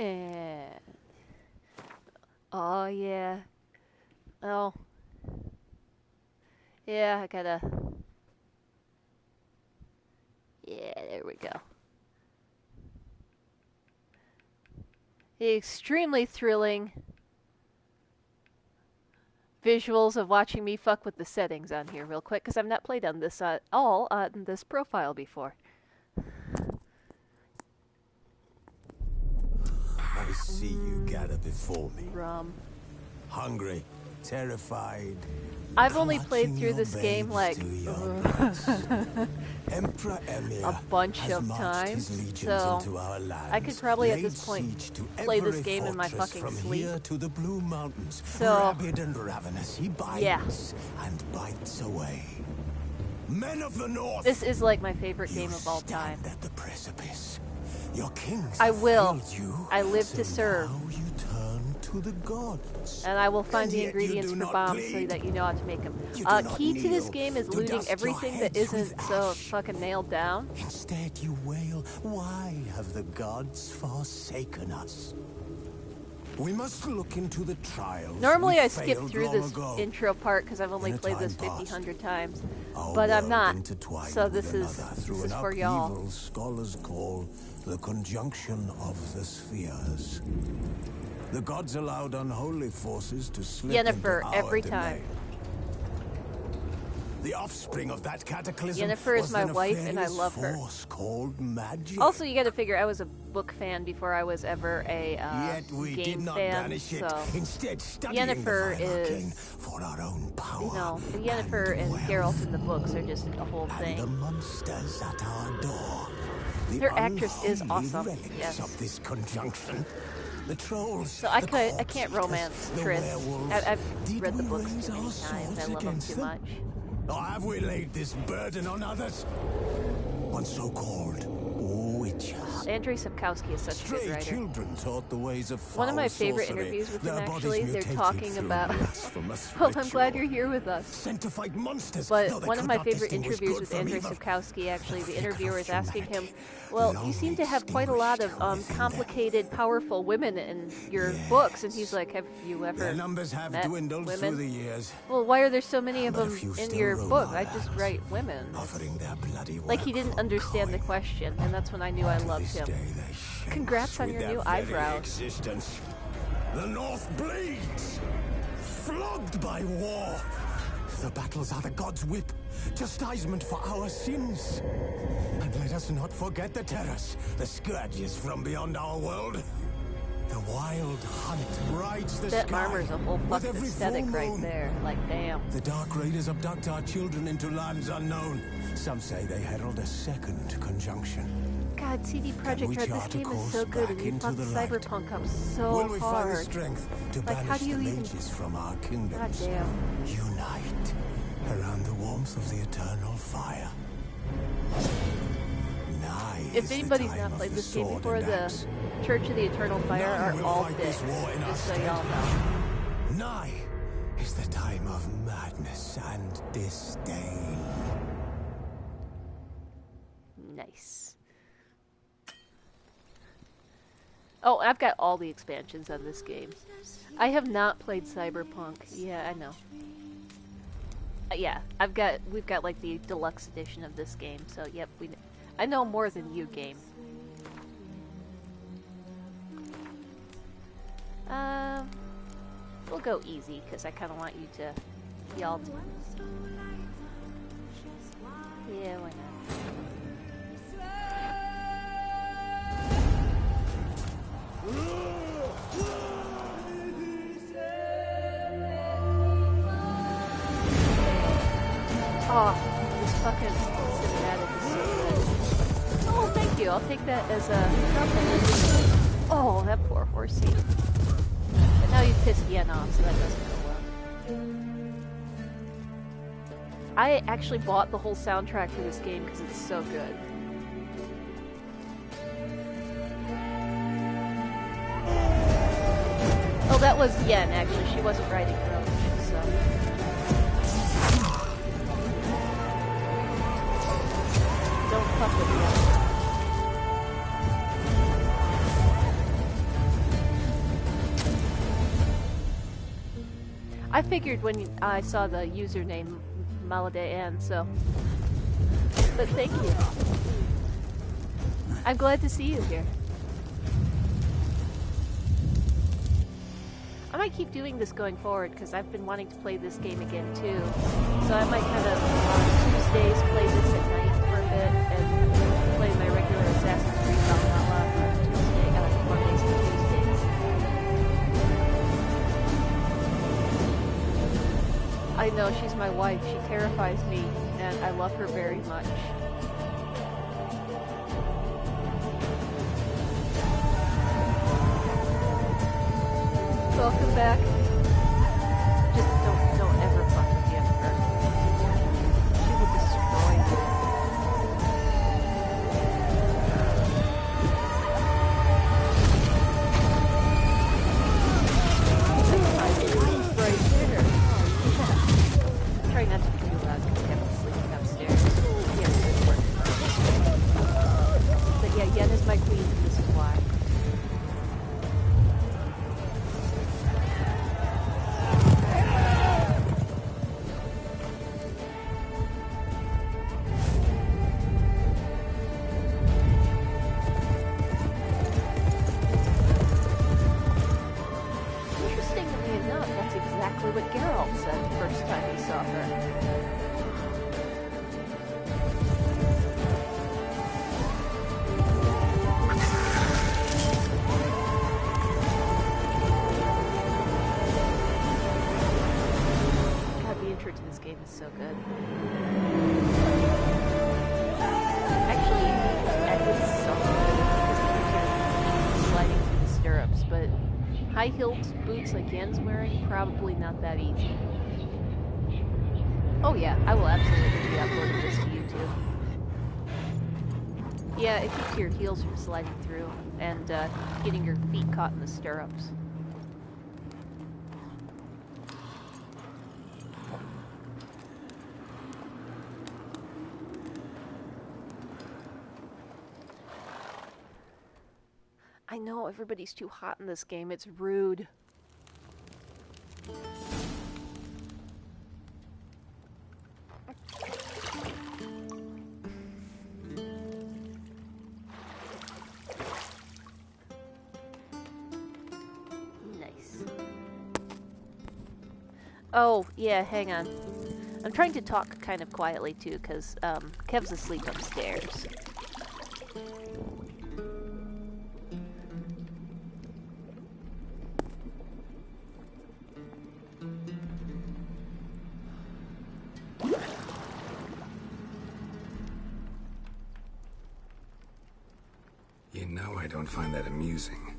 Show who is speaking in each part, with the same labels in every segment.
Speaker 1: And oh yeah. Oh. Yeah, I gotta. Yeah, there we go. Extremely thrilling visuals of watching me fuck with the settings on here real quick, because I've not played on this all on this profile before.
Speaker 2: I see you gather before me.
Speaker 1: Rum.
Speaker 2: Hungry, terrified.
Speaker 1: I've only played through this game like
Speaker 2: Emperor Emir
Speaker 1: a bunch of times, so I could probably at this point play this game in my fucking
Speaker 2: from
Speaker 1: sleep.
Speaker 2: Here to the Blue Mountains,
Speaker 1: So
Speaker 2: rabid and ravenous, he bites and bites away. Men of the North,
Speaker 1: this is like my favorite game of all
Speaker 2: stand
Speaker 1: time.
Speaker 2: at the precipice. Your kings
Speaker 1: I
Speaker 2: have
Speaker 1: will.
Speaker 2: failed you,
Speaker 1: I live
Speaker 2: so
Speaker 1: to serve.
Speaker 2: now you turn to the gods.
Speaker 1: And I will find
Speaker 2: And
Speaker 1: the
Speaker 2: yet you
Speaker 1: ingredients
Speaker 2: do
Speaker 1: for
Speaker 2: not
Speaker 1: bombs so
Speaker 2: bleed.
Speaker 1: that you know how to make them.
Speaker 2: You do not
Speaker 1: Key to this
Speaker 2: kneel
Speaker 1: game is
Speaker 2: to
Speaker 1: looting
Speaker 2: dust your
Speaker 1: everything that
Speaker 2: heads
Speaker 1: isn't
Speaker 2: with
Speaker 1: so
Speaker 2: ash.
Speaker 1: fucking nailed down.
Speaker 2: Instead you wail, why have the gods forsaken us? We must look into the trials.
Speaker 1: Normally
Speaker 2: we
Speaker 1: I skip
Speaker 2: failed
Speaker 1: through
Speaker 2: long
Speaker 1: this
Speaker 2: ago.
Speaker 1: intro part because I've only
Speaker 2: In a
Speaker 1: played this
Speaker 2: time
Speaker 1: 50,
Speaker 2: past,
Speaker 1: 100 times.
Speaker 2: Our
Speaker 1: But I'm
Speaker 2: world
Speaker 1: not.
Speaker 2: intertwined
Speaker 1: So
Speaker 2: with
Speaker 1: this is
Speaker 2: another through
Speaker 1: this is
Speaker 2: an
Speaker 1: for y'all.
Speaker 2: upheaval scholars call the conjunction of the spheres. The gods allowed unholy forces to slip
Speaker 1: Yennefer
Speaker 2: into our
Speaker 1: every
Speaker 2: domain.
Speaker 1: time.
Speaker 2: The offspring of that cataclysm
Speaker 1: Yennefer is
Speaker 2: was
Speaker 1: my
Speaker 2: the
Speaker 1: wife, and I
Speaker 2: nefarious
Speaker 1: love her.
Speaker 2: force called magic.
Speaker 1: Also, you got to figure I was a book fan before I was ever a
Speaker 2: Yet we
Speaker 1: game
Speaker 2: did not
Speaker 1: fan.
Speaker 2: banish it.
Speaker 1: So
Speaker 2: Instead, studying
Speaker 1: Yennefer
Speaker 2: the Vile
Speaker 1: is,
Speaker 2: Arcane for our own power.
Speaker 1: you know, Yennefer and
Speaker 2: wealth.
Speaker 1: Geralt in the books are just a whole
Speaker 2: And the
Speaker 1: thing.
Speaker 2: monsters at our door. The
Speaker 1: Her actress is
Speaker 2: unholy
Speaker 1: awesome,
Speaker 2: relics
Speaker 1: yes.
Speaker 2: of this conjunction. The trolls.
Speaker 1: So I
Speaker 2: the
Speaker 1: can't
Speaker 2: corpse
Speaker 1: romance
Speaker 2: eaters, the
Speaker 1: Triss.
Speaker 2: werewolves.
Speaker 1: I've
Speaker 2: Did
Speaker 1: read the
Speaker 2: we
Speaker 1: books
Speaker 2: raise
Speaker 1: too many
Speaker 2: our
Speaker 1: times.
Speaker 2: swords
Speaker 1: I love them
Speaker 2: against
Speaker 1: too
Speaker 2: them?
Speaker 1: much.
Speaker 2: Or have we laid this burden on others? On so-called witches.
Speaker 1: Andrzej Sapkowski is such a good
Speaker 2: Stray
Speaker 1: writer.
Speaker 2: children taught the ways of
Speaker 1: One of my
Speaker 2: foul
Speaker 1: favorite
Speaker 2: sorcery,
Speaker 1: interviews with him,
Speaker 2: their bodies
Speaker 1: actually, they're
Speaker 2: mutated
Speaker 1: talking
Speaker 2: through
Speaker 1: about.
Speaker 2: blasphemous
Speaker 1: Well, I'm glad
Speaker 2: ritual.
Speaker 1: you're here with us.
Speaker 2: Sent to fight monsters,
Speaker 1: But
Speaker 2: though they
Speaker 1: one of
Speaker 2: could
Speaker 1: my
Speaker 2: not
Speaker 1: favorite
Speaker 2: distinguish
Speaker 1: interviews
Speaker 2: good
Speaker 1: with
Speaker 2: from
Speaker 1: Andrzej
Speaker 2: evil.
Speaker 1: Sapkowski, actually, the
Speaker 2: figure
Speaker 1: interviewer
Speaker 2: of
Speaker 1: is asking him,
Speaker 2: humanity,
Speaker 1: well,
Speaker 2: long
Speaker 1: you seem to have quite a lot of
Speaker 2: distinguished within
Speaker 1: complicated, powerful women in your books. And he's like, have you ever
Speaker 2: Their numbers have
Speaker 1: met
Speaker 2: dwindled
Speaker 1: women?
Speaker 2: through the years,
Speaker 1: Well, why are there so many of
Speaker 2: but a
Speaker 1: them
Speaker 2: few
Speaker 1: in
Speaker 2: still
Speaker 1: your
Speaker 2: roam
Speaker 1: book?
Speaker 2: our
Speaker 1: I just
Speaker 2: lands,
Speaker 1: write women.
Speaker 2: offering their bloody
Speaker 1: Like, he
Speaker 2: work
Speaker 1: didn't
Speaker 2: for
Speaker 1: understand the
Speaker 2: coin.
Speaker 1: question, and that's when I knew I
Speaker 2: To
Speaker 1: loved
Speaker 2: this
Speaker 1: him.
Speaker 2: day they shame
Speaker 1: Congrats
Speaker 2: us
Speaker 1: on
Speaker 2: with
Speaker 1: your
Speaker 2: their
Speaker 1: new
Speaker 2: very
Speaker 1: eyebrows.
Speaker 2: existence. The North bleeds, flogged by war. The battles are the gods' whip, chastisement for our sins. And let us not forget the terrors, the scourges from beyond our world. The wild hunt rides the
Speaker 1: That
Speaker 2: sky
Speaker 1: armor's a whole
Speaker 2: with
Speaker 1: fucking
Speaker 2: every
Speaker 1: aesthetic
Speaker 2: full
Speaker 1: right
Speaker 2: moon.
Speaker 1: there. Like, damn.
Speaker 2: The Dark Raiders abduct our children into lands unknown. Some say they herald a second conjunction.
Speaker 1: God, CD Projekt
Speaker 2: we
Speaker 1: Red, this
Speaker 2: chart a
Speaker 1: game is
Speaker 2: course
Speaker 1: so good, and
Speaker 2: back
Speaker 1: you
Speaker 2: into
Speaker 1: fucked
Speaker 2: the light?
Speaker 1: Cyberpunk up so
Speaker 2: Will we find the
Speaker 1: hard.
Speaker 2: strength to
Speaker 1: Like, how
Speaker 2: banish
Speaker 1: do you
Speaker 2: the
Speaker 1: even-
Speaker 2: mages from our
Speaker 1: God
Speaker 2: kingdoms?
Speaker 1: damn.
Speaker 2: Unite around the warmth of the eternal fire. Nigh
Speaker 1: If
Speaker 2: is the
Speaker 1: anybody's
Speaker 2: time
Speaker 1: not
Speaker 2: of
Speaker 1: played
Speaker 2: the
Speaker 1: this game
Speaker 2: sword
Speaker 1: before,
Speaker 2: and
Speaker 1: the
Speaker 2: axe.
Speaker 1: Church of the Eternal Fire
Speaker 2: None
Speaker 1: are
Speaker 2: will
Speaker 1: all
Speaker 2: fight
Speaker 1: dicks,
Speaker 2: this war in our
Speaker 1: just so
Speaker 2: stead.
Speaker 1: y'all know.
Speaker 2: Nigh is the time of madness and disdain.
Speaker 1: Nice. Oh, I've got all the expansions on this game. I have not played Cyberpunk. Yeah, I know. Yeah, we've got like the deluxe edition of this game. So, yep, I know more than you, game. We'll go easy because I kind of want you to, y'all to. Yeah, why not? Oh, this fucking cinematic is so good. Oh, thank you. I'll take that as a compliment. Oh, that poor horsey. But now you pissed Yen off, so that doesn't go well. I actually bought the whole soundtrack for this game because it's so good. Oh, that was Yen, actually. She wasn't writing her own shit, so... Don't fuck with Yen. I figured when I saw the username Malade so. But thank you. I'm glad to see you here. I might keep doing this going forward because I've been wanting to play this game again too. So I might kind of on Tuesdays play this at night for a bit and play my regular Assassin's Creed Valhalla on Mondays and Tuesdays. I know, she's my wife. She terrifies me and I love her very much. Welcome back. Just don't ever fuck with Jennifer. She will destroy you. Right there. Yeah. Try not to be too loud because Kevin's sleeping upstairs. Yes, it's working. But yeah, Yen is my queen and this is why. High-heeled boots like Yen's wearing, probably not that easy. Oh yeah, I will absolutely be uploading this to YouTube. Yeah, it keeps your heels from sliding through and getting your feet caught in the stirrups. I know, everybody's too hot in this game. It's rude. Nice. Oh, yeah, hang on. I'm trying to talk kind of quietly, too, because Kev's asleep upstairs.
Speaker 3: You know I don't find that amusing.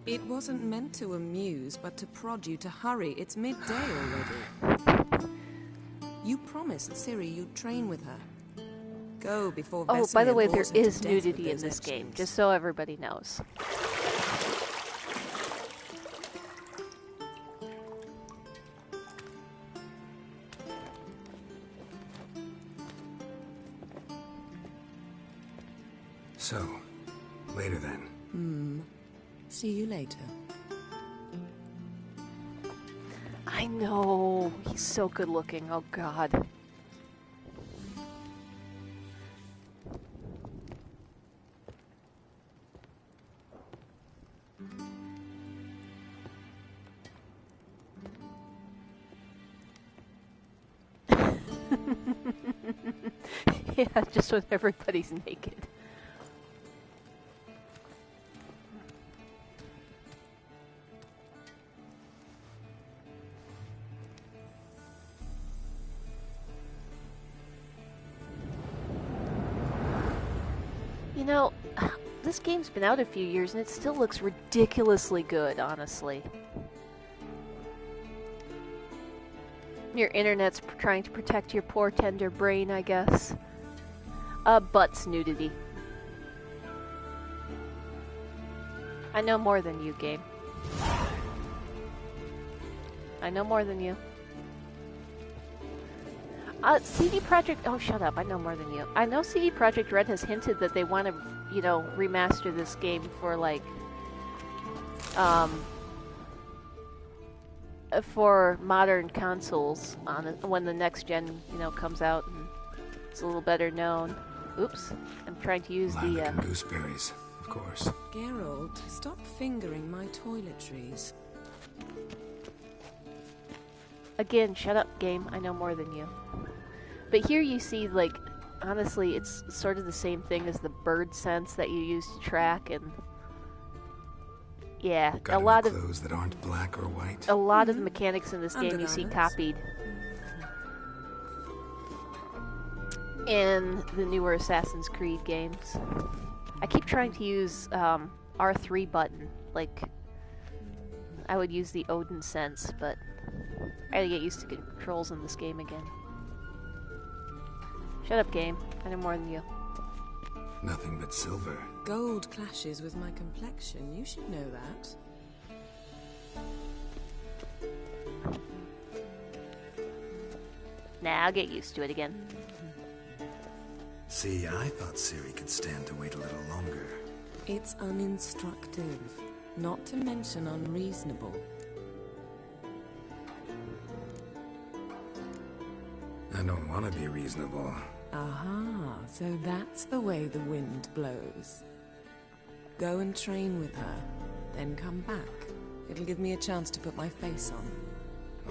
Speaker 4: It wasn't meant to amuse, but to prod you to hurry. It's midday already. You promised Ciri you'd train with her. Go before Vesemir.
Speaker 1: Oh, by the way, there
Speaker 4: bores her to
Speaker 1: is
Speaker 4: death
Speaker 1: nudity
Speaker 4: with
Speaker 1: in
Speaker 4: those
Speaker 1: this game,
Speaker 4: etchings.
Speaker 1: just so everybody knows.
Speaker 3: So, later then.
Speaker 4: See you later.
Speaker 1: I know. He's so good looking. Oh, God. Yeah, just when everybody's naked. You know, this game's been out a few years and it still looks ridiculously good, honestly. Your internet's trying to protect your poor tender brain, I guess. Butts nudity. I know more than you, game. I know more than you. CD Projekt. Oh, shut up! I know more than you. I know CD Projekt Red has hinted that they want to, you know, remaster this game for like, for modern consoles on when the next gen, you know, comes out and it's a little better known. Oops, I'm trying to use
Speaker 3: Lilac and gooseberries, of course.
Speaker 4: Geralt, stop fingering my toiletries.
Speaker 1: Again, shut up, game. I know more than you. But here you see, like, honestly, it's sort of the same thing as the bird sense that you use to track, and yeah,
Speaker 3: Got
Speaker 1: a lot of
Speaker 3: clothes that aren't black or white.
Speaker 1: a lot of the mechanics in this game you see copied in the newer Assassin's Creed games. I keep trying to use R3 button, like I would use the Odin sense, but I gotta get used to controls in this game again. Shut up, game. I know more than you.
Speaker 3: Nothing but silver.
Speaker 4: Gold clashes with my complexion. You should know that.
Speaker 1: Nah, I'll get used to it again.
Speaker 3: See, I thought Ciri could stand to wait a little longer.
Speaker 4: It's uninstructive, not to mention unreasonable.
Speaker 3: I don't want to be reasonable.
Speaker 4: Aha, so that's the way the wind blows. Go and train with her, then come back. It'll give me a chance to put my face on.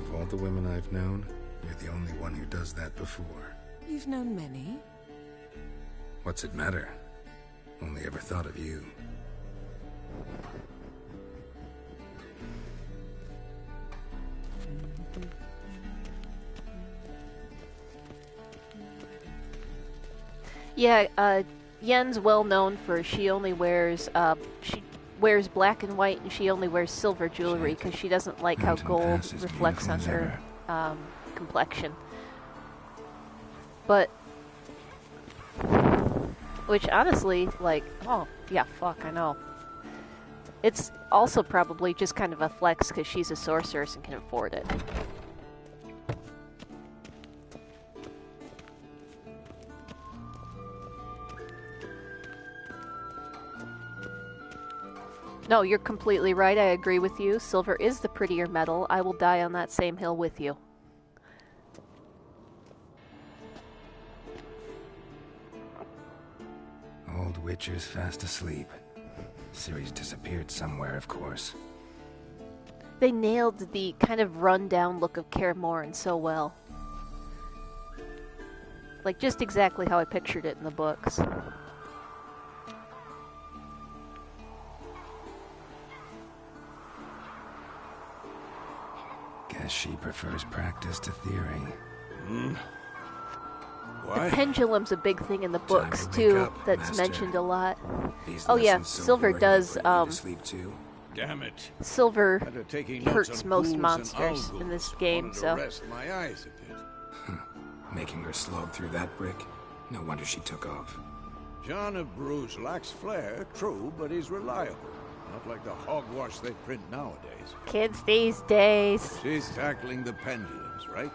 Speaker 3: Of all the women I've known, you're the only one who does that before.
Speaker 4: You've known many.
Speaker 3: What's it matter? Only ever thought of you.
Speaker 1: Yeah, Yen's well known for she wears black and white, and she only wears silver jewelry because she doesn't like how gold reflects on her complexion. But, which honestly, like, oh yeah, fuck, I know. It's also probably just kind of a flex because she's a sorceress and can afford it. No, you're completely right. I agree with you. Silver is the prettier metal. I will die on that same hill with you.
Speaker 3: Old Witcher's fast asleep. Ciri's disappeared somewhere, of course.
Speaker 1: They nailed the kind of run-down look of Kaer Morhen so well. Like, just exactly how I pictured it in the books.
Speaker 3: Guess she prefers practice to theory.
Speaker 1: The pendulum's a big thing in the books too. That's mentioned a lot. Oh yeah, Silver does.
Speaker 5: Damn it!
Speaker 1: Silver
Speaker 5: After taking
Speaker 1: hurts
Speaker 5: notes on
Speaker 1: most
Speaker 5: ghouls and
Speaker 1: monsters
Speaker 5: Awwww,
Speaker 1: in this
Speaker 5: just
Speaker 1: game.
Speaker 5: wanted to
Speaker 1: So
Speaker 5: rest my eyes a bit.
Speaker 3: Making her slog through that brick? No wonder she took off.
Speaker 5: John of Bruges lacks flair, true, but he's reliable. Not like the hogwash they print nowadays.
Speaker 1: kids these days.
Speaker 5: She's tackling the pendulums, right?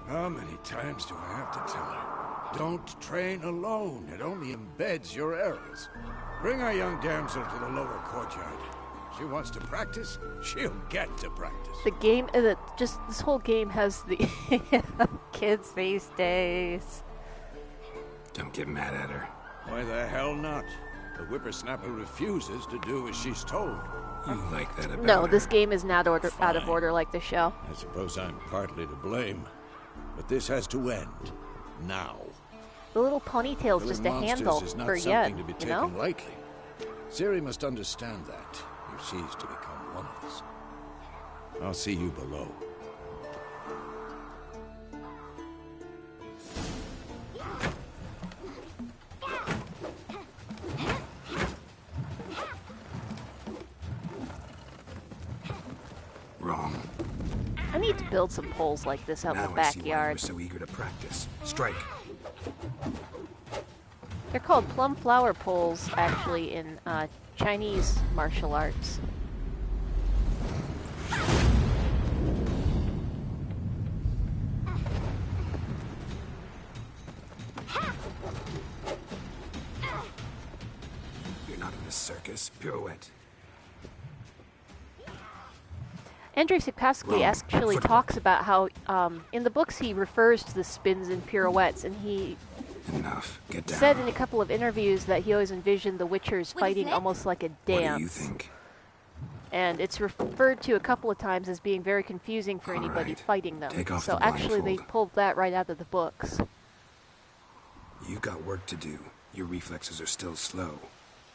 Speaker 5: How many times do I have to tell her? Don't train alone. It only embeds your errors. Bring our young damsel to the lower courtyard. She wants to practice, she'll get to practice.
Speaker 1: The game, just this whole game has the kids these days.
Speaker 3: Don't get mad at her.
Speaker 5: Why the hell not? The whippersnapper refuses to do as she's told.
Speaker 3: You like that about
Speaker 1: No,
Speaker 3: her.
Speaker 1: this game is not out of order like the show.
Speaker 5: I suppose I'm partly to blame. But this has to end. Now.
Speaker 1: The little ponytail's just a
Speaker 5: Killing
Speaker 1: handle
Speaker 5: monsters is not
Speaker 1: for
Speaker 5: something
Speaker 1: Yen,
Speaker 5: to be
Speaker 1: you
Speaker 5: taken
Speaker 1: know?
Speaker 5: lightly. Ciri must understand that if she's to become one of us. I'll see you below.
Speaker 3: Wrong.
Speaker 1: I need to build some poles like this out in
Speaker 3: Now
Speaker 1: the
Speaker 3: I see why you were
Speaker 1: backyard.
Speaker 3: so eager to practice. Strike.
Speaker 1: They're called plum flower poles, actually, in Chinese martial arts.
Speaker 3: a circus pirouette.
Speaker 1: Andrzej Sapkowski
Speaker 3: Wrong.
Speaker 1: actually
Speaker 3: Footwork.
Speaker 1: talks about how, in the books, he refers to the spins and pirouettes, and he
Speaker 3: Enough. Get down.
Speaker 1: said in a couple of interviews that he always envisioned the Witchers
Speaker 6: With a
Speaker 1: fighting
Speaker 6: flip?
Speaker 1: almost like a
Speaker 3: What do you
Speaker 1: dance.
Speaker 3: think?
Speaker 1: And it's referred to a couple of times as being very confusing for
Speaker 3: All
Speaker 1: anybody
Speaker 3: right.
Speaker 1: fighting them.
Speaker 3: Take off
Speaker 1: So
Speaker 3: the
Speaker 1: actually, they
Speaker 3: blindfold.
Speaker 1: pulled that right out of the books.
Speaker 3: You've got work to do. Your reflexes are still slow.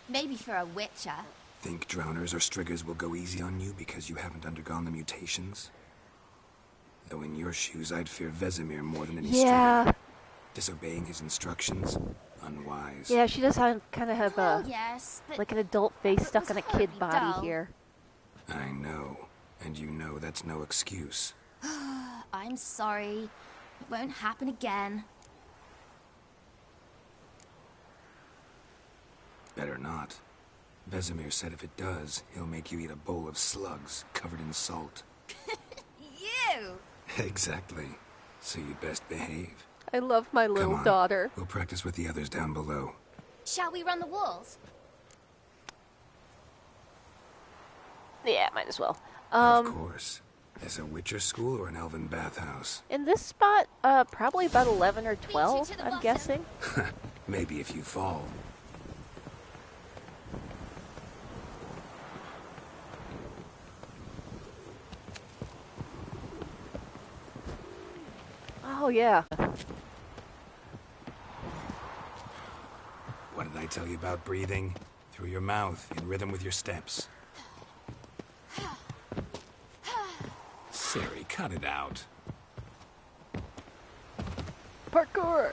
Speaker 6: Maybe for a witcher.
Speaker 3: Think drowners or striggers will go easy on you because you haven't undergone the mutations? Though in your shoes, I'd fear Vesemir more than any
Speaker 1: Yeah,
Speaker 3: strigger. Disobeying his instructions? Unwise.
Speaker 1: yeah, she does kind of have
Speaker 6: Well,
Speaker 1: a
Speaker 6: yes, but
Speaker 1: like an adult face
Speaker 6: But
Speaker 1: stuck
Speaker 6: was
Speaker 1: on a kid
Speaker 6: horribly
Speaker 1: body
Speaker 6: dull.
Speaker 1: here.
Speaker 3: I know. And you know that's no excuse.
Speaker 6: I'm sorry. It won't happen again.
Speaker 3: Better not. Vesemir said if it does, he'll make you eat a bowl of slugs covered in salt.
Speaker 6: You!
Speaker 3: Exactly. So you'd best behave.
Speaker 1: I love my
Speaker 3: Come
Speaker 1: little
Speaker 3: on.
Speaker 1: daughter.
Speaker 3: We'll practice with the others down below.
Speaker 6: Shall we run the walls?
Speaker 1: Yeah, might as well.
Speaker 3: Of course. Is a Witcher school or an elven bathhouse?
Speaker 1: In this spot, probably about 11 or 12,
Speaker 6: to the
Speaker 1: I'm
Speaker 6: bottom.
Speaker 1: guessing.
Speaker 3: Maybe if you fall.
Speaker 1: Oh, yeah.
Speaker 3: What did I tell you about breathing? Through your mouth, in rhythm with your steps. Siri, cut it out.
Speaker 1: Parkour!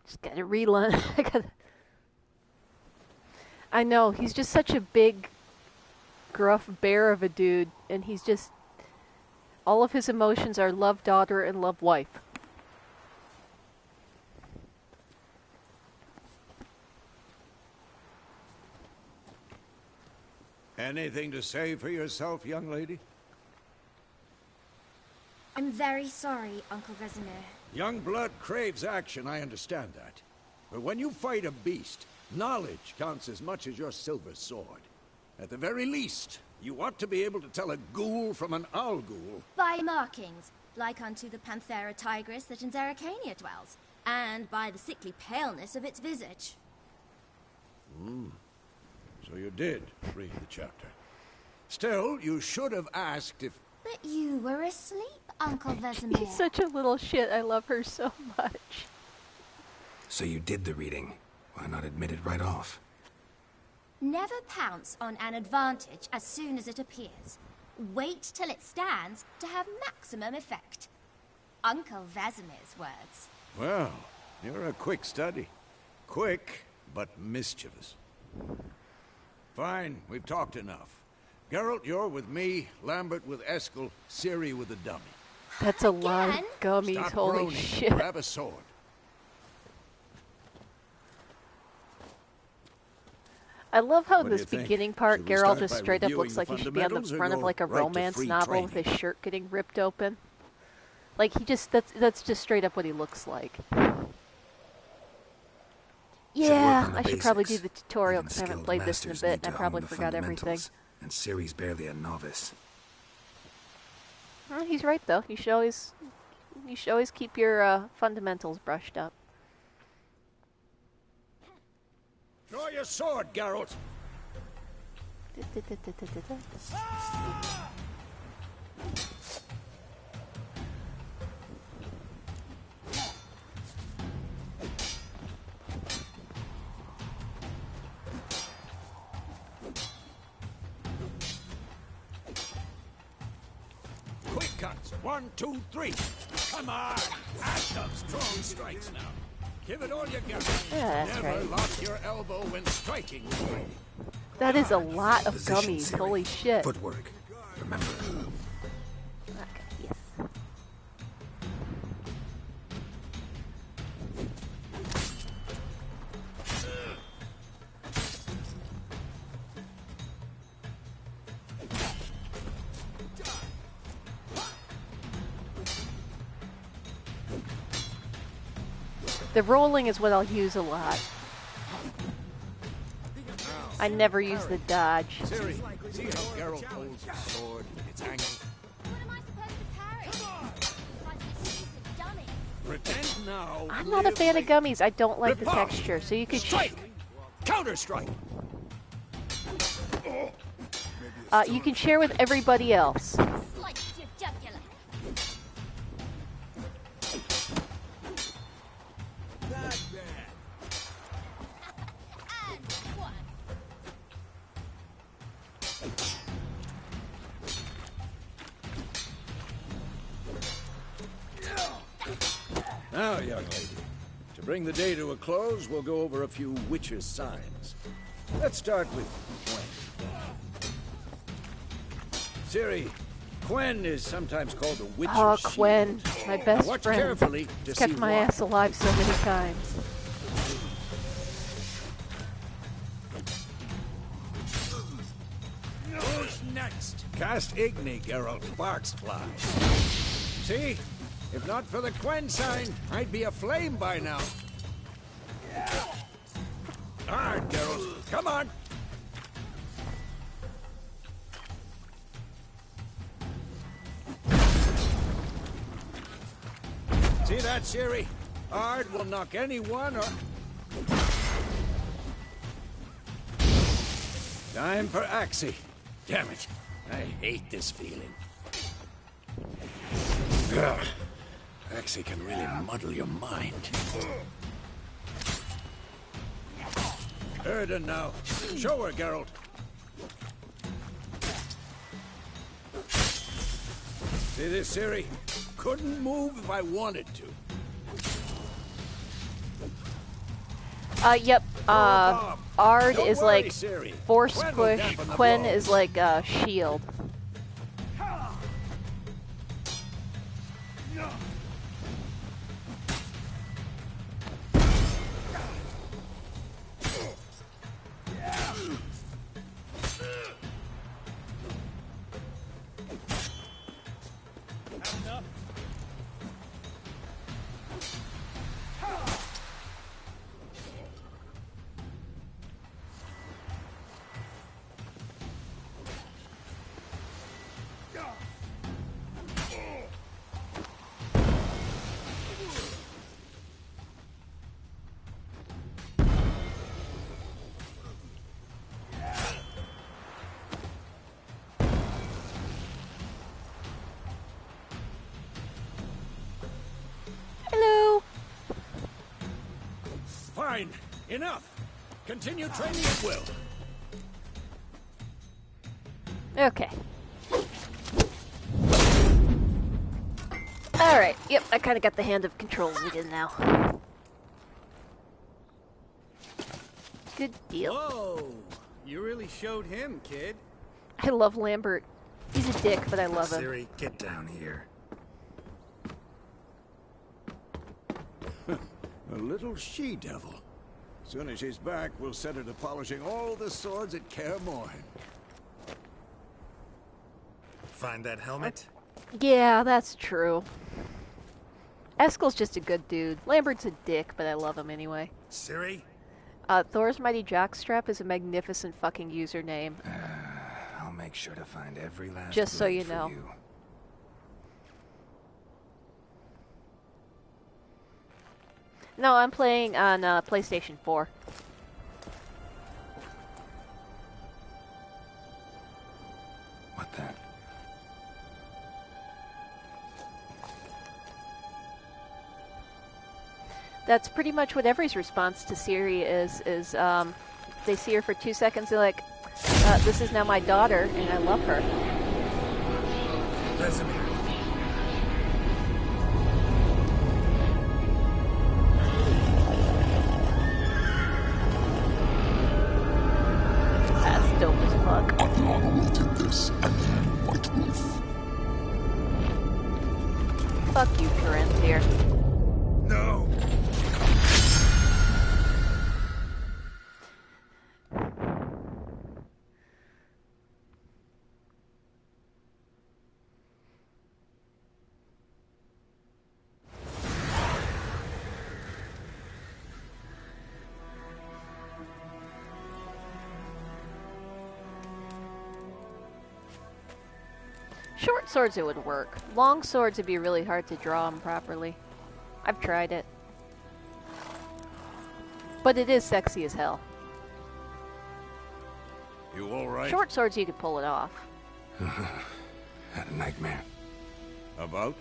Speaker 1: Just gotta relearn. I know, he's just such a big, gruff bear of a dude, and he's just... all of his emotions are love daughter and love wife.
Speaker 5: Anything to say for yourself, young lady?
Speaker 6: I'm very sorry, Uncle Vesemir.
Speaker 5: Young blood craves action, I understand that. But when you fight a beast, knowledge counts as much as your silver sword. At the very least, you ought to be able to tell a ghoul from an owl ghoul.
Speaker 6: By markings, like unto the Panthera tigris that in Zeracania dwells, and by the sickly paleness of its visage.
Speaker 5: So you did read the chapter. Still, you should have asked if...
Speaker 6: But you were asleep, Uncle Vesemir.
Speaker 1: He's such a little shit. I love her so much.
Speaker 3: So you did the reading. Why not admit it right off?
Speaker 6: Never pounce on an advantage as soon as it appears. Wait till it stands to have maximum effect. Uncle Vesemir's words.
Speaker 5: Well, you're a quick study. Quick, but mischievous. Fine, we've talked enough. Geralt, you're with me, Lambert with Eskel, Ciri with the dummy.
Speaker 1: That's a lot of
Speaker 6: Again?
Speaker 1: gummies,
Speaker 5: Stop
Speaker 1: holy
Speaker 5: groaning.
Speaker 1: shit.
Speaker 5: Grab a sword.
Speaker 1: I love how
Speaker 5: What do
Speaker 1: this
Speaker 5: you think?
Speaker 1: beginning part,
Speaker 5: Should we
Speaker 1: Geralt
Speaker 5: start
Speaker 1: just
Speaker 5: by
Speaker 1: straight up
Speaker 5: reviewing
Speaker 1: looks
Speaker 5: the
Speaker 1: like he should be on the
Speaker 5: fundamentals or
Speaker 1: front of
Speaker 5: go
Speaker 1: like a
Speaker 5: right to
Speaker 1: romance
Speaker 5: free
Speaker 1: novel with
Speaker 5: training?
Speaker 1: his shirt getting ripped open. Like he just that's just straight up what he looks like. Yeah,
Speaker 3: on the
Speaker 1: I should probably do
Speaker 3: basics.
Speaker 1: the tutorial
Speaker 3: Even
Speaker 1: because I haven't
Speaker 3: skilled
Speaker 1: played this in a
Speaker 3: masters
Speaker 1: bit
Speaker 3: need
Speaker 1: and I
Speaker 3: to
Speaker 1: probably
Speaker 3: hone the
Speaker 1: forgot everything.
Speaker 3: fundamentals, And Ciri's barely a novice.
Speaker 1: He's right though. You should always keep your fundamentals brushed up.
Speaker 5: Draw your sword, Geralt. Quick cuts. 1, 2, 3. Come on. Add some strong strikes now. Give it all you got.
Speaker 1: Yeah, that's
Speaker 5: Never
Speaker 1: right.
Speaker 5: lock your elbow when striking.
Speaker 1: That is a lot of
Speaker 3: Position,
Speaker 1: gummies.
Speaker 3: Siri.
Speaker 1: Holy shit.
Speaker 3: Footwork. Remember.
Speaker 1: Okay, yes. The rolling is what I'll use a lot. I never use the dodge.
Speaker 5: Siri, see how Geralt holds his sword, its angle?
Speaker 6: What am I supposed to parry? Like this stupid dummy.
Speaker 5: Pretend now.
Speaker 1: I'm not a
Speaker 5: live
Speaker 1: fan of
Speaker 5: late.
Speaker 1: gummies. I don't like the
Speaker 5: Riposte.
Speaker 1: texture, so you could
Speaker 5: Strike! Counter-strike!
Speaker 1: you can share with everybody else.
Speaker 6: Slice your jugular. And one.
Speaker 5: Now, young lady, to bring the day to a close, we'll go over a few witches' signs. Let's start with Quen. Ciri, Quen is sometimes called the witch's
Speaker 1: Oh,
Speaker 5: shield.
Speaker 1: Quen, my best
Speaker 5: Watch
Speaker 1: friend.
Speaker 5: carefully to
Speaker 1: He's kept
Speaker 5: see
Speaker 1: my
Speaker 5: why.
Speaker 1: ass alive so many times.
Speaker 5: Who's next? Cast Igni, Geralt, sparks fly. See? If not for the Quen sign, I'd be aflame by now. Hard, Geralt. Come on. See that, Ciri? Ard will knock anyone or... Time for Axie. Damn it. I hate this feeling. Ugh. Axie can really muddle your mind. Erden now. Show her, Geralt. See this, Ciri? Couldn't move if I wanted to.
Speaker 1: Yep. Ard
Speaker 5: Don't
Speaker 1: is
Speaker 5: worry,
Speaker 1: like
Speaker 5: Ciri.
Speaker 1: force
Speaker 5: Quen will
Speaker 1: push.
Speaker 5: dampen the
Speaker 1: Quen
Speaker 5: blow.
Speaker 1: is like shield. Hello.
Speaker 5: Fine. Enough. Continue training at will.
Speaker 1: Okay. Alright, yep, I kind of got the hand of control needed now. Good deal.
Speaker 7: Whoa! You really showed him, kid.
Speaker 1: I love Lambert. He's a dick, but I love him.
Speaker 3: Ciri, get down here.
Speaker 5: A little she-devil. Soon as she's back, we'll set her to polishing all the swords at Kaer Morhen.
Speaker 3: Find that helmet?
Speaker 1: Yeah, that's true. Eskel's just a good dude. Lambert's a dick, but I love him anyway.
Speaker 3: Ciri?
Speaker 1: Thor's Mighty Jockstrap is a magnificent fucking username.
Speaker 3: I'll make sure to find every last
Speaker 1: Just so
Speaker 3: blade
Speaker 1: you
Speaker 3: for
Speaker 1: know.
Speaker 3: you.
Speaker 1: No, I'm playing on PlayStation 4.
Speaker 3: What then?
Speaker 1: That's pretty much what every's response to Ciri is they see her for 2 seconds, they're like, this is now my daughter, and I love her.
Speaker 3: Vesemir.
Speaker 1: Pass.
Speaker 8: Yes, and you, White Wolf.
Speaker 1: Fuck you, Corinthia.
Speaker 5: No!
Speaker 1: Short swords it would work. Long swords would be really hard to draw them properly. I've tried it. But it is sexy as hell.
Speaker 5: You alright?
Speaker 1: Short swords you could pull it off.
Speaker 3: Had a nightmare.
Speaker 5: About?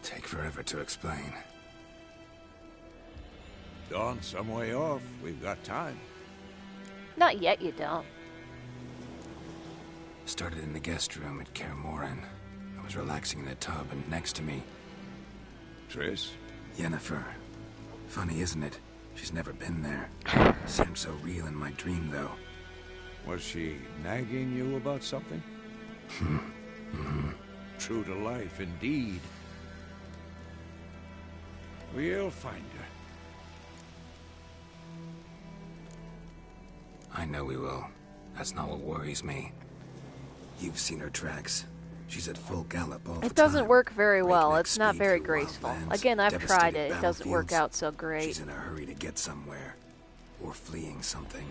Speaker 3: Take forever to explain.
Speaker 5: Dawn some way off. We've got time.
Speaker 1: Not yet, you don't.
Speaker 3: Started in the guest room at Kaer Morhen. I was relaxing in the tub, and next to me,
Speaker 5: Triss?
Speaker 3: Yennefer. Funny, isn't it? She's never been there. Seemed so real in my dream, though.
Speaker 5: Was she nagging you about something? True to life, indeed. We'll find her.
Speaker 3: I know we will. That's not what worries me. You've seen her tracks. She's at full gallop all the time.
Speaker 1: It doesn't work very well.
Speaker 3: Breakneck
Speaker 1: It's not
Speaker 3: speed
Speaker 1: very
Speaker 3: through
Speaker 1: graceful.
Speaker 3: wildlands,
Speaker 1: Again, I've tried
Speaker 3: devastated
Speaker 1: it. It doesn't work
Speaker 3: battlefields.
Speaker 1: out so great.
Speaker 3: She's in a hurry to get somewhere. Or fleeing something.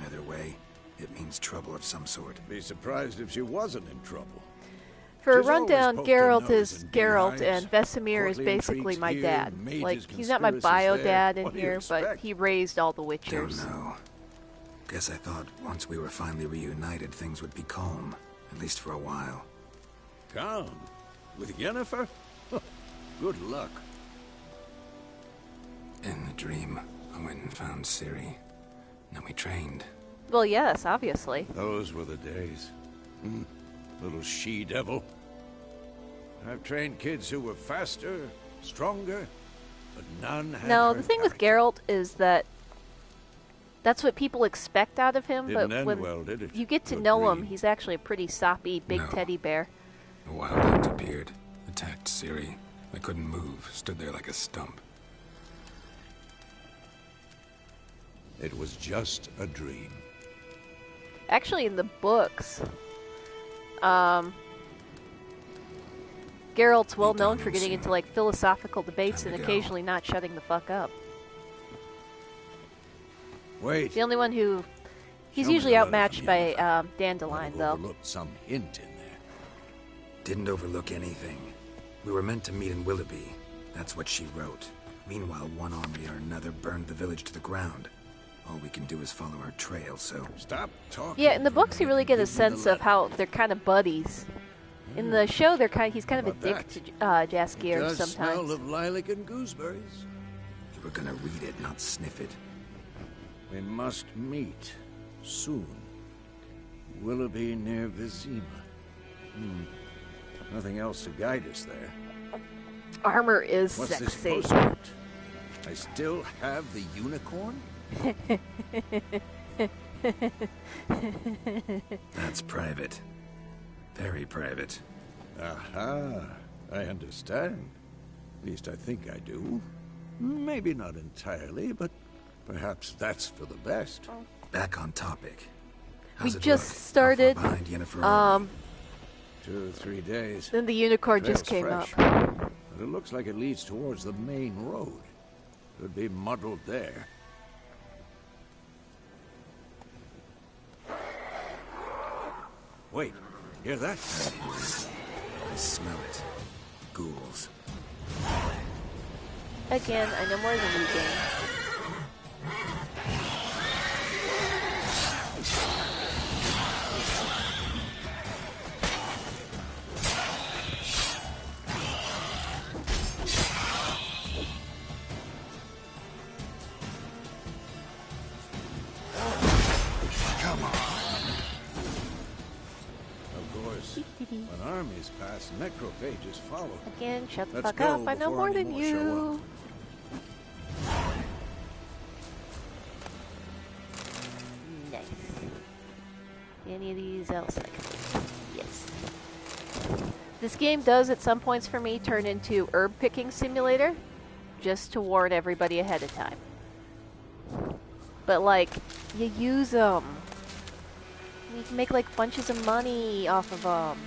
Speaker 3: Either way, it means trouble of some sort.
Speaker 5: Be surprised if she wasn't in trouble.
Speaker 1: For a
Speaker 5: She's always
Speaker 1: rundown,
Speaker 5: poked her
Speaker 1: Geralt
Speaker 5: nose
Speaker 1: is
Speaker 5: in
Speaker 1: Geralt,
Speaker 5: beehives,
Speaker 1: and Vesemir is
Speaker 5: courtly
Speaker 1: basically
Speaker 5: intrigues
Speaker 1: my
Speaker 5: here,
Speaker 1: dad.
Speaker 5: mages,
Speaker 1: Like, he's not my
Speaker 5: conspiracies
Speaker 1: bio
Speaker 5: there.
Speaker 1: dad in
Speaker 5: What do you
Speaker 1: here, but
Speaker 5: expect?
Speaker 1: he raised all the
Speaker 3: Don't
Speaker 1: Witchers.
Speaker 3: know. Guess I thought once we were finally reunited, things would be calm. At least for a while.
Speaker 5: Calm? With Yennefer? Good luck.
Speaker 3: In the dream, I went and found Ciri. Then we trained.
Speaker 1: Well, yes, obviously.
Speaker 5: Those were the days. Little she-devil. I've trained kids who were faster, stronger, but none had
Speaker 1: No,
Speaker 5: her
Speaker 1: the thing with
Speaker 5: character.
Speaker 1: Geralt is that that's what people expect out of him,
Speaker 5: Didn't
Speaker 1: but
Speaker 5: end
Speaker 1: when
Speaker 5: well, did it?
Speaker 1: you get to
Speaker 5: Good
Speaker 1: know him,
Speaker 5: grief.
Speaker 1: he's actually a pretty soppy big
Speaker 3: No.
Speaker 1: teddy bear.
Speaker 3: A wild hunt appeared, attacked Ciri. I couldn't move, stood there like a stump.
Speaker 5: It was just a dream.
Speaker 1: Actually, in the books, Geralt's well known for getting into like philosophical debates
Speaker 3: Time
Speaker 1: and
Speaker 3: to go.
Speaker 1: occasionally not shutting the fuck up.
Speaker 5: Wait.
Speaker 1: The only one who he's
Speaker 5: Show me
Speaker 1: usually
Speaker 5: the letter
Speaker 1: outmatched
Speaker 5: from
Speaker 1: by
Speaker 5: Yennefer.
Speaker 1: Dandelion,
Speaker 5: I've
Speaker 1: though.
Speaker 5: overlooked some hint in there.
Speaker 3: Didn't overlook anything. We were meant to meet in Willoughby. That's what she wrote. Meanwhile, one army or another burned the village to the ground. All we can do is follow her trail, so...
Speaker 5: Stop talking.
Speaker 1: Yeah, in the
Speaker 5: for
Speaker 1: books you
Speaker 5: minute
Speaker 1: really
Speaker 5: and
Speaker 1: get a
Speaker 5: give me the
Speaker 1: sense of
Speaker 5: letter.
Speaker 1: how they're kind of buddies. In the show, he's kind of a
Speaker 5: About
Speaker 1: dick
Speaker 5: that.
Speaker 1: to Jaskier
Speaker 5: Does
Speaker 1: sometimes.
Speaker 5: smell of lilac and gooseberries.
Speaker 3: You were gonna read it, not sniff it.
Speaker 5: We must meet soon. Willoughby near Vizima. Nothing else to guide us there.
Speaker 1: Armor is
Speaker 5: What's this
Speaker 1: sexy.
Speaker 5: postscript? I still have the unicorn?
Speaker 3: That's private. Very private.
Speaker 5: Aha, I understand. At least I think I do. Maybe not entirely, but perhaps that's for the best.
Speaker 3: Back on topic.
Speaker 1: We
Speaker 3: How's it
Speaker 1: just
Speaker 3: look?
Speaker 1: started,
Speaker 3: How far behind Yennefer are we?
Speaker 5: 2 or 3 days.
Speaker 1: Then the unicorn just
Speaker 5: Trail's
Speaker 1: came
Speaker 5: fresh,
Speaker 1: up.
Speaker 5: but it looks like it leads towards the main road. Could be muddled there. Wait, hear that?
Speaker 3: I smell it. Ghouls.
Speaker 1: Again, I know more than you game.
Speaker 3: Come on.
Speaker 5: Of course, when armies pass, necrophages follow.
Speaker 1: Again, shut the
Speaker 5: Let's
Speaker 1: fuck
Speaker 5: go
Speaker 1: up. I know
Speaker 5: before
Speaker 1: more
Speaker 5: any
Speaker 1: than
Speaker 5: more show
Speaker 1: you.
Speaker 5: up.
Speaker 1: Nice. these out so I can... Yes. This game does, at some points for me, turn into herb picking simulator, just to warn everybody ahead of time. But, like, you use them. You can make, like, bunches of money off of them.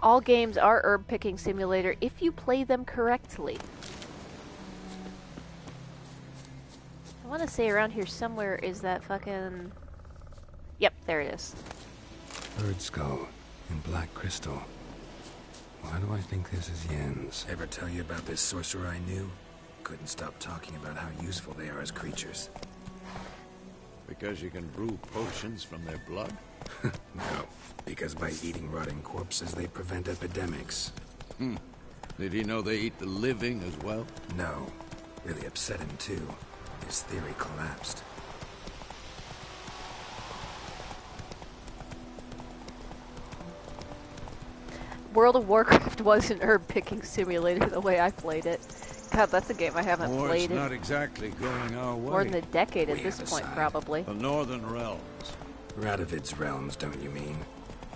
Speaker 1: All games are herb picking simulator if you play them correctly. I want to say around here somewhere is that fucking... Yep, there it is.
Speaker 3: Bird skull and black crystal. Why do I think this is Yen's? Ever tell you about this sorcerer I knew? Couldn't stop talking about how useful they are as creatures.
Speaker 5: Because you can brew potions from their blood?
Speaker 3: No, because by eating rotting corpses, they prevent epidemics.
Speaker 5: Did he know they eat the living as well?
Speaker 3: No. Really upset him, too. His theory collapsed.
Speaker 1: World of Warcraft was an herb picking simulator the way I played it. God, that's a game I haven't played
Speaker 5: It's
Speaker 1: in
Speaker 5: not exactly going our way.
Speaker 1: more than a decade at
Speaker 3: We
Speaker 1: this
Speaker 3: have a
Speaker 1: point,
Speaker 3: side.
Speaker 1: probably.
Speaker 5: The Northern Realms.
Speaker 3: Radovid's realms, don't you mean?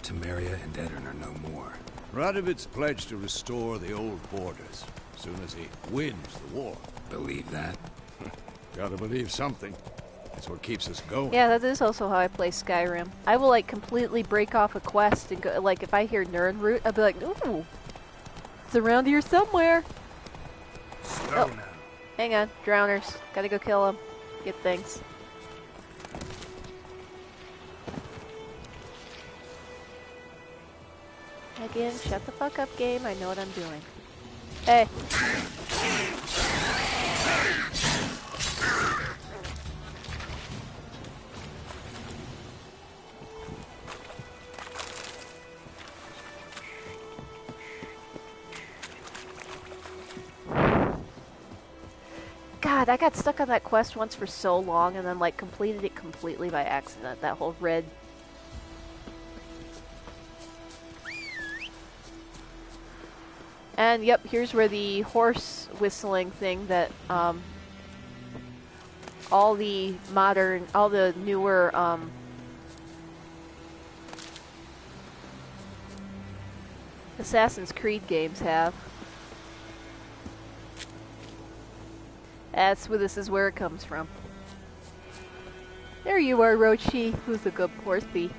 Speaker 3: Temeria and Edirn are no more.
Speaker 5: Radovid's pledged to restore the old borders as soon as he wins the war.
Speaker 3: Believe that?
Speaker 5: Gotta believe something. It's what keeps us going.
Speaker 1: Yeah, that is also how I play Skyrim. I will, like, completely break off a quest and go, like, if I hear Nirnroot, I'll be like, ooh, it's around here somewhere.
Speaker 3: Slow now.
Speaker 1: Hang on, drowners. Gotta go kill them. Get things. Again, shut the fuck up, game. I know what I'm doing. Hey. God, I got stuck on that quest once for so long and then, like, completed it completely by accident. That whole red... And, yep, here's where the horse whistling thing that, all the newer, Assassin's Creed games have. This is where it comes from. There you are, Rochi, who's a good horsey.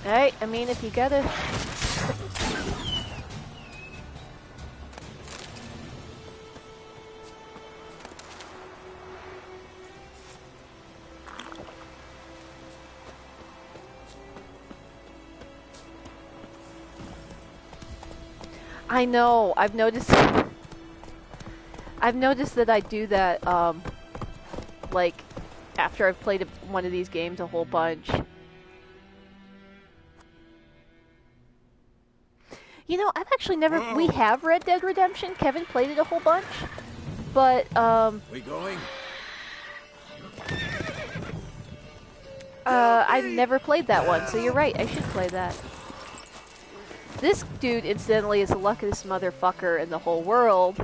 Speaker 1: Hey, I mean, if you gotta... I know, I've noticed that I do that, like, after I've played one of these games a whole bunch. You know, I've actually never...
Speaker 5: Whoa.
Speaker 1: We have Red Dead Redemption. Kevin played it a whole bunch. But,
Speaker 5: We going?
Speaker 1: I've never played that one, so you're right. I should play that. This dude, incidentally, is the luckiest motherfucker in the whole world.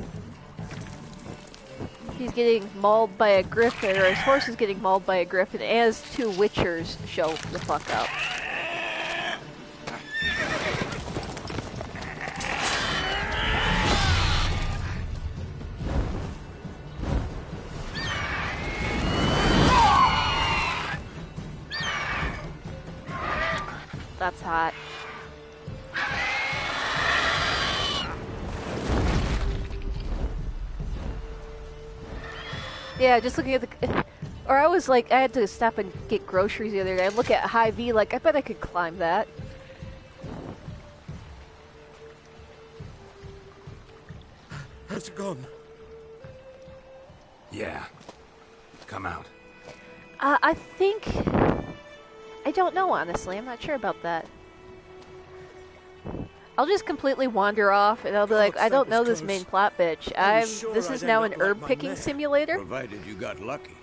Speaker 1: He's getting mauled by a griffin, or his horse is getting mauled by a griffin, as two witchers show the fuck up. That's hot. Yeah, just looking at the... Or I was like, I had to stop and get groceries the other day. I look at Hy-Vee, like, I bet I could climb that.
Speaker 2: Has it gone?
Speaker 3: Yeah. Come out.
Speaker 1: I think... I don't know, honestly. I'm not sure about that. I'll just completely wander off, and I'll be like, I don't know this main plot, bitch. This is now an herb picking simulator.
Speaker 5: Provided you got lucky.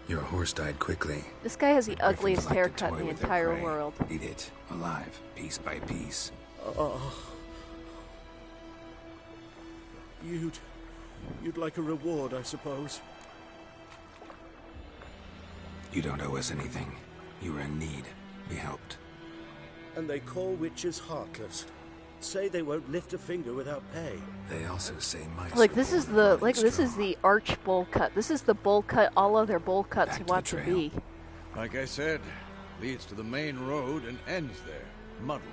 Speaker 3: Your horse died quickly.
Speaker 1: This guy has the
Speaker 3: But griffins
Speaker 1: ugliest
Speaker 3: like to
Speaker 1: haircut
Speaker 3: toy
Speaker 1: in the
Speaker 3: with their
Speaker 1: entire
Speaker 3: prey.
Speaker 1: world.
Speaker 3: Eat it alive, piece by piece.
Speaker 9: You'd like a reward, I suppose.
Speaker 3: You don't owe us anything. You were in need. We helped.
Speaker 9: And they call witches heartless. Say they won't lift a finger without pay.
Speaker 3: They also say mice.
Speaker 1: Like
Speaker 3: are
Speaker 1: this is
Speaker 3: born
Speaker 1: the
Speaker 3: hard
Speaker 1: like
Speaker 3: and
Speaker 1: this is
Speaker 3: strong.
Speaker 1: the arch bowl cut. This is the bowl cut all other bowl cuts
Speaker 3: Back to the
Speaker 1: want to
Speaker 3: trail.
Speaker 1: be.
Speaker 5: Like I said, leads to the main road and ends there. Muddled.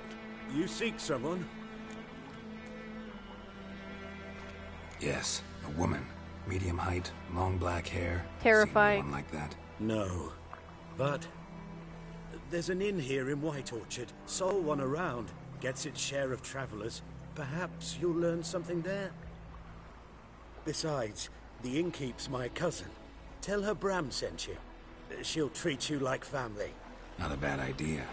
Speaker 9: You seek someone?
Speaker 3: Yes, a woman. Medium height, long black hair.
Speaker 1: Terrifying.
Speaker 3: Seen anyone like that?
Speaker 9: No. But there's an inn here in White Orchard. Sole one around. Gets its share of travelers. Perhaps you'll learn something there. Besides, the innkeep's my cousin. Tell her Bram sent you. She'll treat you like family.
Speaker 3: Not a bad idea.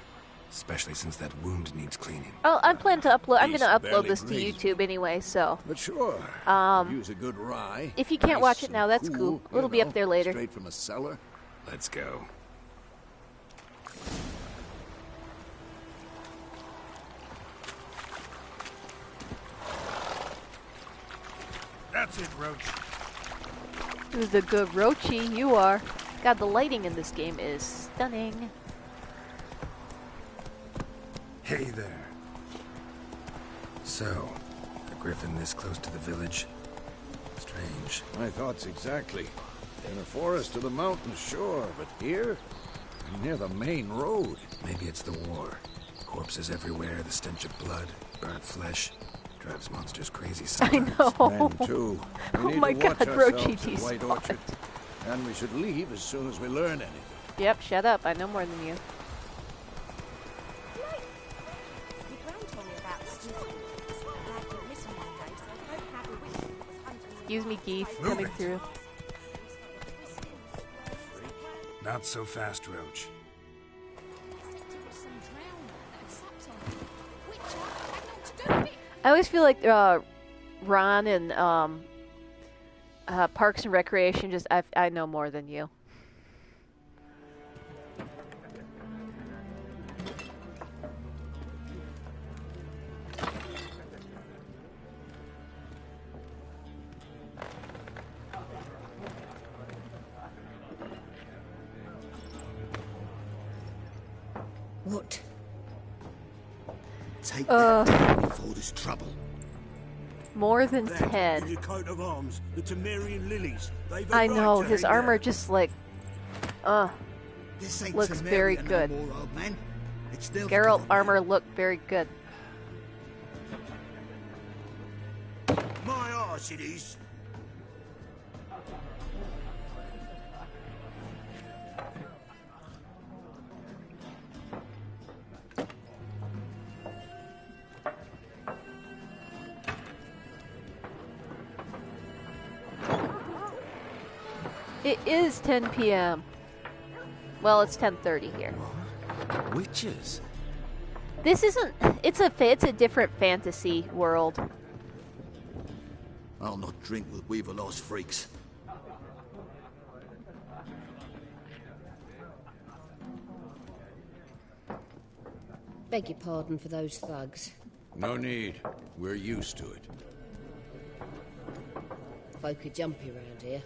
Speaker 3: Especially since that wound needs cleaning.
Speaker 1: Oh, I plan to upload. I'm
Speaker 5: He's
Speaker 1: gonna upload
Speaker 5: barely
Speaker 1: this to
Speaker 5: grazing.
Speaker 1: YouTube anyway. So
Speaker 5: But sure, use a good rye.
Speaker 1: if you can't
Speaker 5: Nice
Speaker 1: watch it
Speaker 5: and
Speaker 1: now, that's cool.
Speaker 5: you
Speaker 1: It'll be up
Speaker 5: know,
Speaker 1: there later.
Speaker 5: Straight from a cellar.
Speaker 3: Let's go.
Speaker 5: That's it, Roach.
Speaker 1: Who's the good Rochi you are? God, the lighting in this game is stunning.
Speaker 3: Hey there. So, a griffin this close to the village? Strange.
Speaker 5: My thoughts exactly. In the forest or the mountains, sure, but here? Near the main road.
Speaker 3: Maybe it's the war. Corpses everywhere, the stench of blood, burnt flesh. Drives monsters crazy
Speaker 1: I
Speaker 3: sometimes.
Speaker 1: know.
Speaker 5: Men, too. We
Speaker 1: Oh
Speaker 5: need
Speaker 1: my
Speaker 5: to watch
Speaker 1: God,
Speaker 5: ourselves
Speaker 1: Rochi
Speaker 5: in White
Speaker 1: despawned.
Speaker 5: Orchard. And we should leave as soon as we learn anything.
Speaker 1: Yep, shut up. I know more than you.
Speaker 6: Your gran told me about stupid. Like to listen one day, so I don't have a witch that was hunting me.
Speaker 1: Excuse me, geese coming through.
Speaker 3: Not so fast, Roach.
Speaker 1: I always feel like Ron and Parks and Recreation just I know more than you.
Speaker 10: What?
Speaker 2: Take that before there's trouble.
Speaker 1: More than
Speaker 9: There,
Speaker 1: 10.
Speaker 9: with your coat of arms, the Temerian lilies. They've a
Speaker 1: I
Speaker 9: right
Speaker 1: know,
Speaker 9: to
Speaker 1: his
Speaker 9: hang
Speaker 1: armor
Speaker 9: there.
Speaker 1: just like,
Speaker 2: This ain't
Speaker 1: looks very
Speaker 2: Temeria
Speaker 1: good.
Speaker 2: No more, old man. It's Nilfgaard
Speaker 1: Geralt
Speaker 2: now.
Speaker 1: armor looked very good.
Speaker 9: My arse it is.
Speaker 1: It is 10 p.m. Well, it's 10:30 here.
Speaker 2: Witches?
Speaker 1: This isn't. It's a different fantasy world.
Speaker 2: I'll not drink with Weaver lost freaks.
Speaker 10: Beg your pardon for those thugs.
Speaker 5: No need. We're used to it.
Speaker 10: Folk are jumpy round here.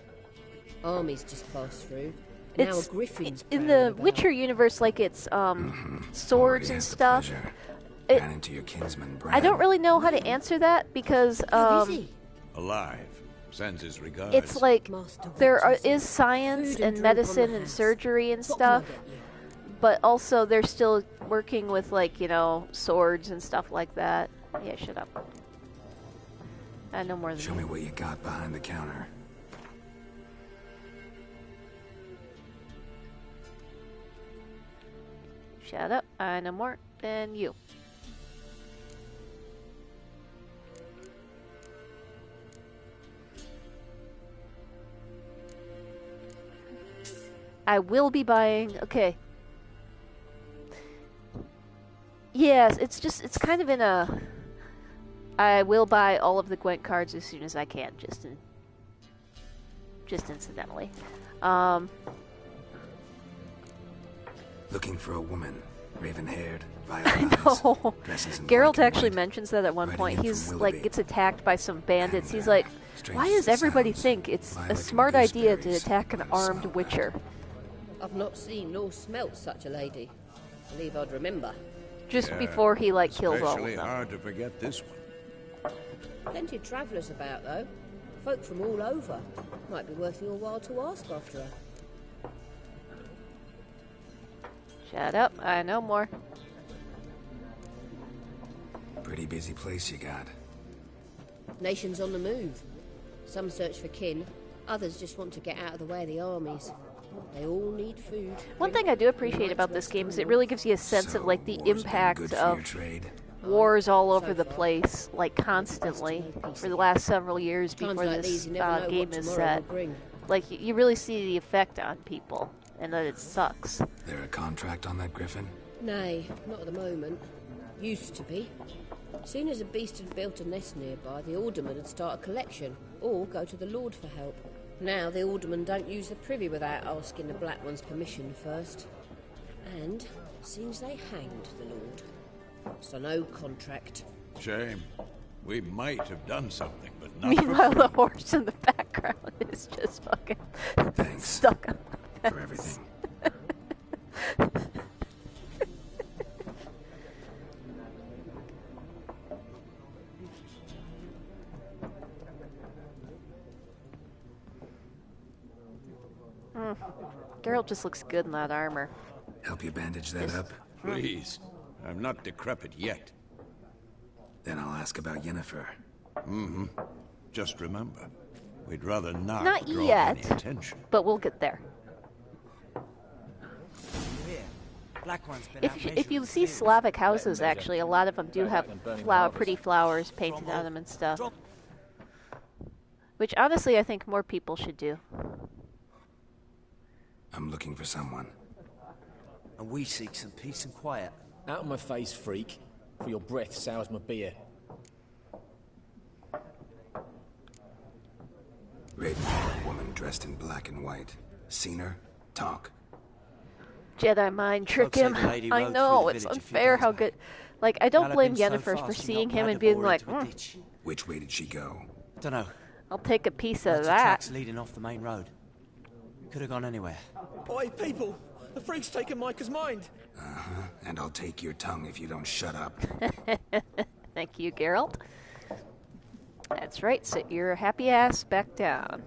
Speaker 10: Armies just passed through. Now
Speaker 1: It's
Speaker 10: a griffin's
Speaker 1: in
Speaker 10: prowling
Speaker 1: the
Speaker 10: about.
Speaker 1: Witcher universe, like it's
Speaker 3: Already
Speaker 1: swords and
Speaker 3: has the
Speaker 1: stuff.
Speaker 3: pleasure.
Speaker 1: It-
Speaker 3: Ran into your kinsman, Brad.
Speaker 1: I don't really know how to answer that because
Speaker 10: Who is he?
Speaker 5: Alive. Sends his regards.
Speaker 1: it's like
Speaker 10: Master
Speaker 1: there
Speaker 10: witches.
Speaker 1: is science
Speaker 10: Food
Speaker 1: and
Speaker 10: and drink on
Speaker 1: medicine
Speaker 10: the
Speaker 1: and
Speaker 10: house.
Speaker 1: surgery and
Speaker 10: What can I
Speaker 1: stuff,
Speaker 10: get you?
Speaker 1: but also they're still working with like swords and stuff like that. Yeah, shut up. I know more than
Speaker 3: Show
Speaker 1: you.
Speaker 3: me what you got behind the counter.
Speaker 1: Shut up. I know more than you. I will be buying. Okay. Yes, it's kind of in a... I will buy all of the Gwent cards as soon as I can, just incidentally.
Speaker 3: Looking for a woman, raven-haired,
Speaker 1: I
Speaker 3: violet
Speaker 1: know.
Speaker 3: eyes, dresses in
Speaker 1: Geralt
Speaker 3: black and
Speaker 1: actually
Speaker 3: white,
Speaker 1: mentions that at one
Speaker 3: riding
Speaker 1: point.
Speaker 3: in
Speaker 1: He's
Speaker 3: from
Speaker 1: like
Speaker 3: Willoughby.
Speaker 1: gets attacked by some bandits.
Speaker 3: And,
Speaker 1: He's like,
Speaker 3: strange
Speaker 1: why
Speaker 3: as
Speaker 1: does
Speaker 3: it
Speaker 1: everybody
Speaker 3: sounds,
Speaker 1: think it's
Speaker 3: lilac
Speaker 1: a
Speaker 3: and
Speaker 1: smart idea to
Speaker 3: gooseberries
Speaker 1: attack an
Speaker 3: let it
Speaker 1: armed
Speaker 3: smell
Speaker 1: witcher?
Speaker 3: bad.
Speaker 10: I've not seen nor smelt such a lady. Believe I'd remember.
Speaker 1: Just before he like kills all of
Speaker 5: Especially
Speaker 1: them.
Speaker 5: hard to forget this one.
Speaker 10: Plenty of travellers about, though. Folk from all over. Might be worth your while to ask after her.
Speaker 1: Shut up, I know more.
Speaker 3: Pretty busy place you got.
Speaker 10: Nations on the move. Some search for kin, others just want to get out of the way of the armies. They all need food.
Speaker 1: One thing I do appreciate about this game is it really gives you a sense of like the
Speaker 3: war's been
Speaker 1: impact
Speaker 3: good for
Speaker 1: of
Speaker 3: your trade.
Speaker 1: wars all over
Speaker 10: So
Speaker 1: the
Speaker 10: far.
Speaker 1: place, like constantly, for the last several years
Speaker 10: Times
Speaker 1: before
Speaker 10: like
Speaker 1: this
Speaker 10: these, you never know
Speaker 1: game
Speaker 10: what
Speaker 1: is
Speaker 10: tomorrow
Speaker 1: set.
Speaker 10: will bring.
Speaker 1: Like, you really see the effect on people, and that it sucks.
Speaker 3: There a contract on that griffin?
Speaker 10: Nay, not at the moment. Used to be. Soon as a beast had built a nest nearby, the alderman would start a collection, or go to the lord for help. Now the aldermen don't use the privy without asking the Black One's permission first. And seems they hanged the lord. So no contract.
Speaker 5: Shame. We might have done something, but not for
Speaker 1: Meanwhile, the
Speaker 5: free.
Speaker 1: horse in the background is just fucking
Speaker 3: Thanks
Speaker 1: stuck on the
Speaker 3: for
Speaker 1: fence.
Speaker 3: everything.
Speaker 1: Geralt just looks good in that armor.
Speaker 3: Help you bandage that up?
Speaker 5: Please. I'm not decrepit yet.
Speaker 3: Then I'll ask about Yennefer.
Speaker 5: Just remember, we'd rather not,
Speaker 1: Not
Speaker 5: draw
Speaker 1: yet.
Speaker 5: any attention.
Speaker 1: But we'll get there.
Speaker 11: Black One's been out
Speaker 1: If you
Speaker 11: measuring
Speaker 1: see
Speaker 11: the
Speaker 1: Slavic
Speaker 11: fields.
Speaker 1: houses, actually, a lot of them do have pretty flowers painted on them and stuff.
Speaker 11: Drop-
Speaker 1: Which, honestly, I think more people should do.
Speaker 3: I'm looking for someone.
Speaker 11: And we seek some peace and quiet.
Speaker 12: Out of my face, freak. For your breath sours my beer.
Speaker 3: Raven-haired woman dressed in black and white. Seen her? Talk.
Speaker 1: Jedi mind trick
Speaker 11: Folks say
Speaker 1: him.
Speaker 11: the lady
Speaker 1: I
Speaker 11: rode
Speaker 1: know,
Speaker 11: through the
Speaker 1: it's
Speaker 11: village a few
Speaker 1: unfair
Speaker 11: days
Speaker 1: how
Speaker 11: back.
Speaker 1: good... Like, I don't blame
Speaker 11: Galloping
Speaker 1: Yennefer
Speaker 11: so
Speaker 1: for
Speaker 11: fast she
Speaker 1: seeing
Speaker 11: knocked
Speaker 1: him
Speaker 11: my
Speaker 1: and being
Speaker 11: boar
Speaker 1: like,
Speaker 11: into a ditch.
Speaker 3: Which way did she go?
Speaker 11: Dunno.
Speaker 1: I'll take a piece of
Speaker 11: Lots of
Speaker 1: that.
Speaker 11: tracks leading off the main road. Could have gone anywhere.
Speaker 12: Oi, people! The freak's taken Micah's mind!
Speaker 3: Uh-huh. And I'll take your tongue if you don't shut up.
Speaker 1: Thank you, Geralt. That's right, sit your happy ass back down.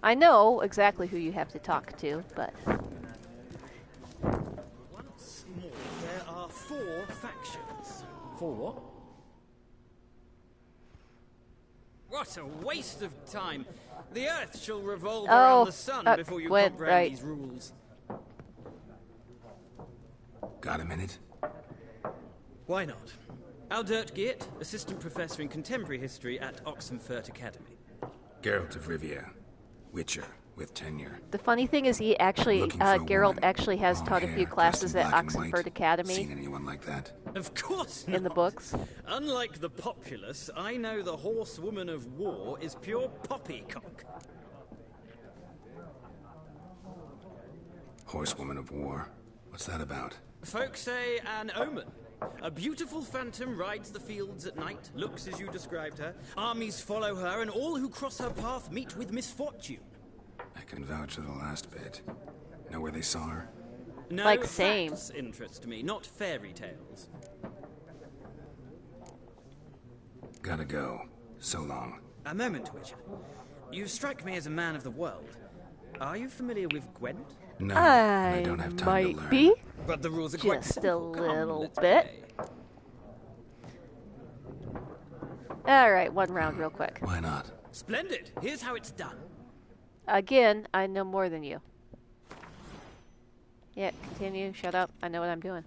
Speaker 1: I know exactly who you have to talk to, but...
Speaker 9: Once more, there are 4 factions.
Speaker 12: 4 what?
Speaker 7: What a waste of time. The Earth shall revolve
Speaker 1: Oh,
Speaker 7: around the sun before you
Speaker 1: Gwent,
Speaker 7: comprehend
Speaker 1: right.
Speaker 7: these rules.
Speaker 3: Got a minute?
Speaker 7: Why not? Aldert Geert, Assistant Professor in Contemporary History at Oxenfurt Academy.
Speaker 3: Geralt of Rivia. Witcher with tenure.
Speaker 1: The funny thing is he actually,
Speaker 3: Looking for a
Speaker 1: Geralt
Speaker 3: woman.
Speaker 1: actually has
Speaker 3: Long
Speaker 1: taught a
Speaker 3: hair,
Speaker 1: few
Speaker 3: dressed
Speaker 1: classes
Speaker 3: in
Speaker 1: at
Speaker 3: black and white.
Speaker 1: Oxenford Academy
Speaker 3: Seen anyone like that?
Speaker 7: Of course
Speaker 1: in the
Speaker 7: not.
Speaker 1: books.
Speaker 7: Unlike the populace, I know the horsewoman of war is pure poppycock.
Speaker 3: Horsewoman of War. What's that about?
Speaker 7: Folks say an omen. A beautiful phantom rides the fields at night, looks as you described her. Armies follow her, and all who cross her path meet with misfortune.
Speaker 3: I can vouch for the last bit. Know where they saw her?
Speaker 7: No,
Speaker 1: Like, same.
Speaker 7: facts interest me, not fairy tales.
Speaker 3: Gotta go. So long.
Speaker 7: A moment, Witcher. You strike me as a man of the world. Are you familiar with Gwent?
Speaker 3: No,
Speaker 1: I
Speaker 3: I don't have time
Speaker 1: might
Speaker 3: to learn.
Speaker 1: be.
Speaker 7: But the rules are quite
Speaker 1: Just a
Speaker 7: simple. Come,
Speaker 1: little
Speaker 7: let's
Speaker 1: bit.
Speaker 7: play.
Speaker 1: Alright, one round real quick.
Speaker 3: Why not?
Speaker 7: Splendid. Here's how it's done.
Speaker 1: Again, I know more than you. Yeah, continue. Shut up. I know what I'm doing.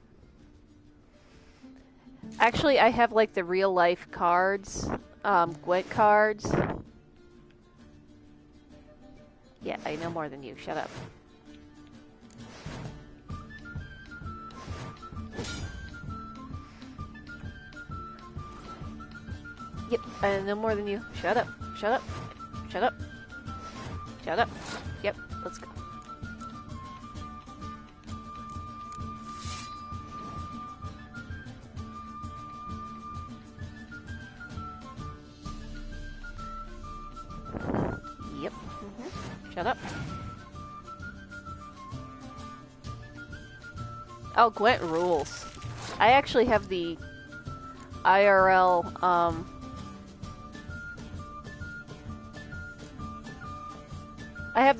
Speaker 1: Actually, I have like the real life cards. Gwent cards. Yeah, I know more than you. Shut up. Yep, I know more than you. Shut up. Shut up. Shut up. Shut up. Yep, let's go. Yep. Shut up. Oh, Gwent rules. I actually have the IRL,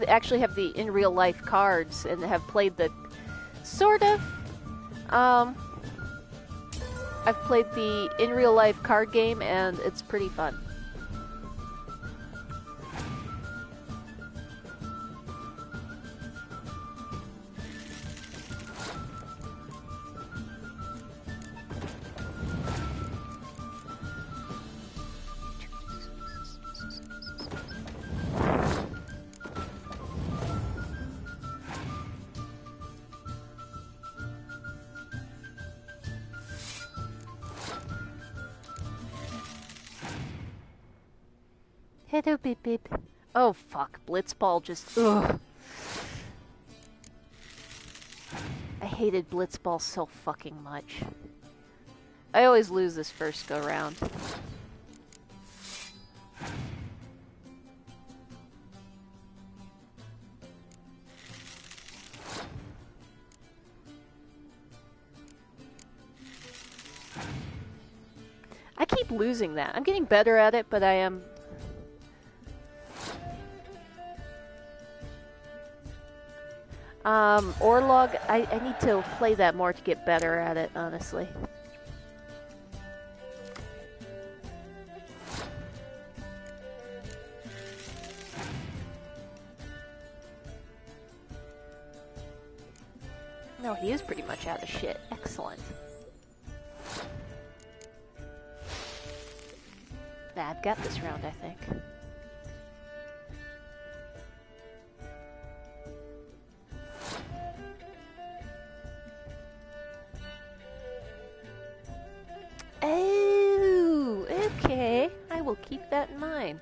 Speaker 1: actually have the in real life cards and have played the sort of I've played the in real life card game and it's pretty fun. Hello, beep beep. Oh fuck, Blitzball just ugh. I hated Blitzball so fucking much. I always lose this first go round. I keep losing that. I'm getting better at it, but I am... Orlog, I need to play that more to get better at it, honestly. No, he is pretty much out of shit. Excellent. Nah, I've got this round, I think. Oh, okay. I will keep that in mind.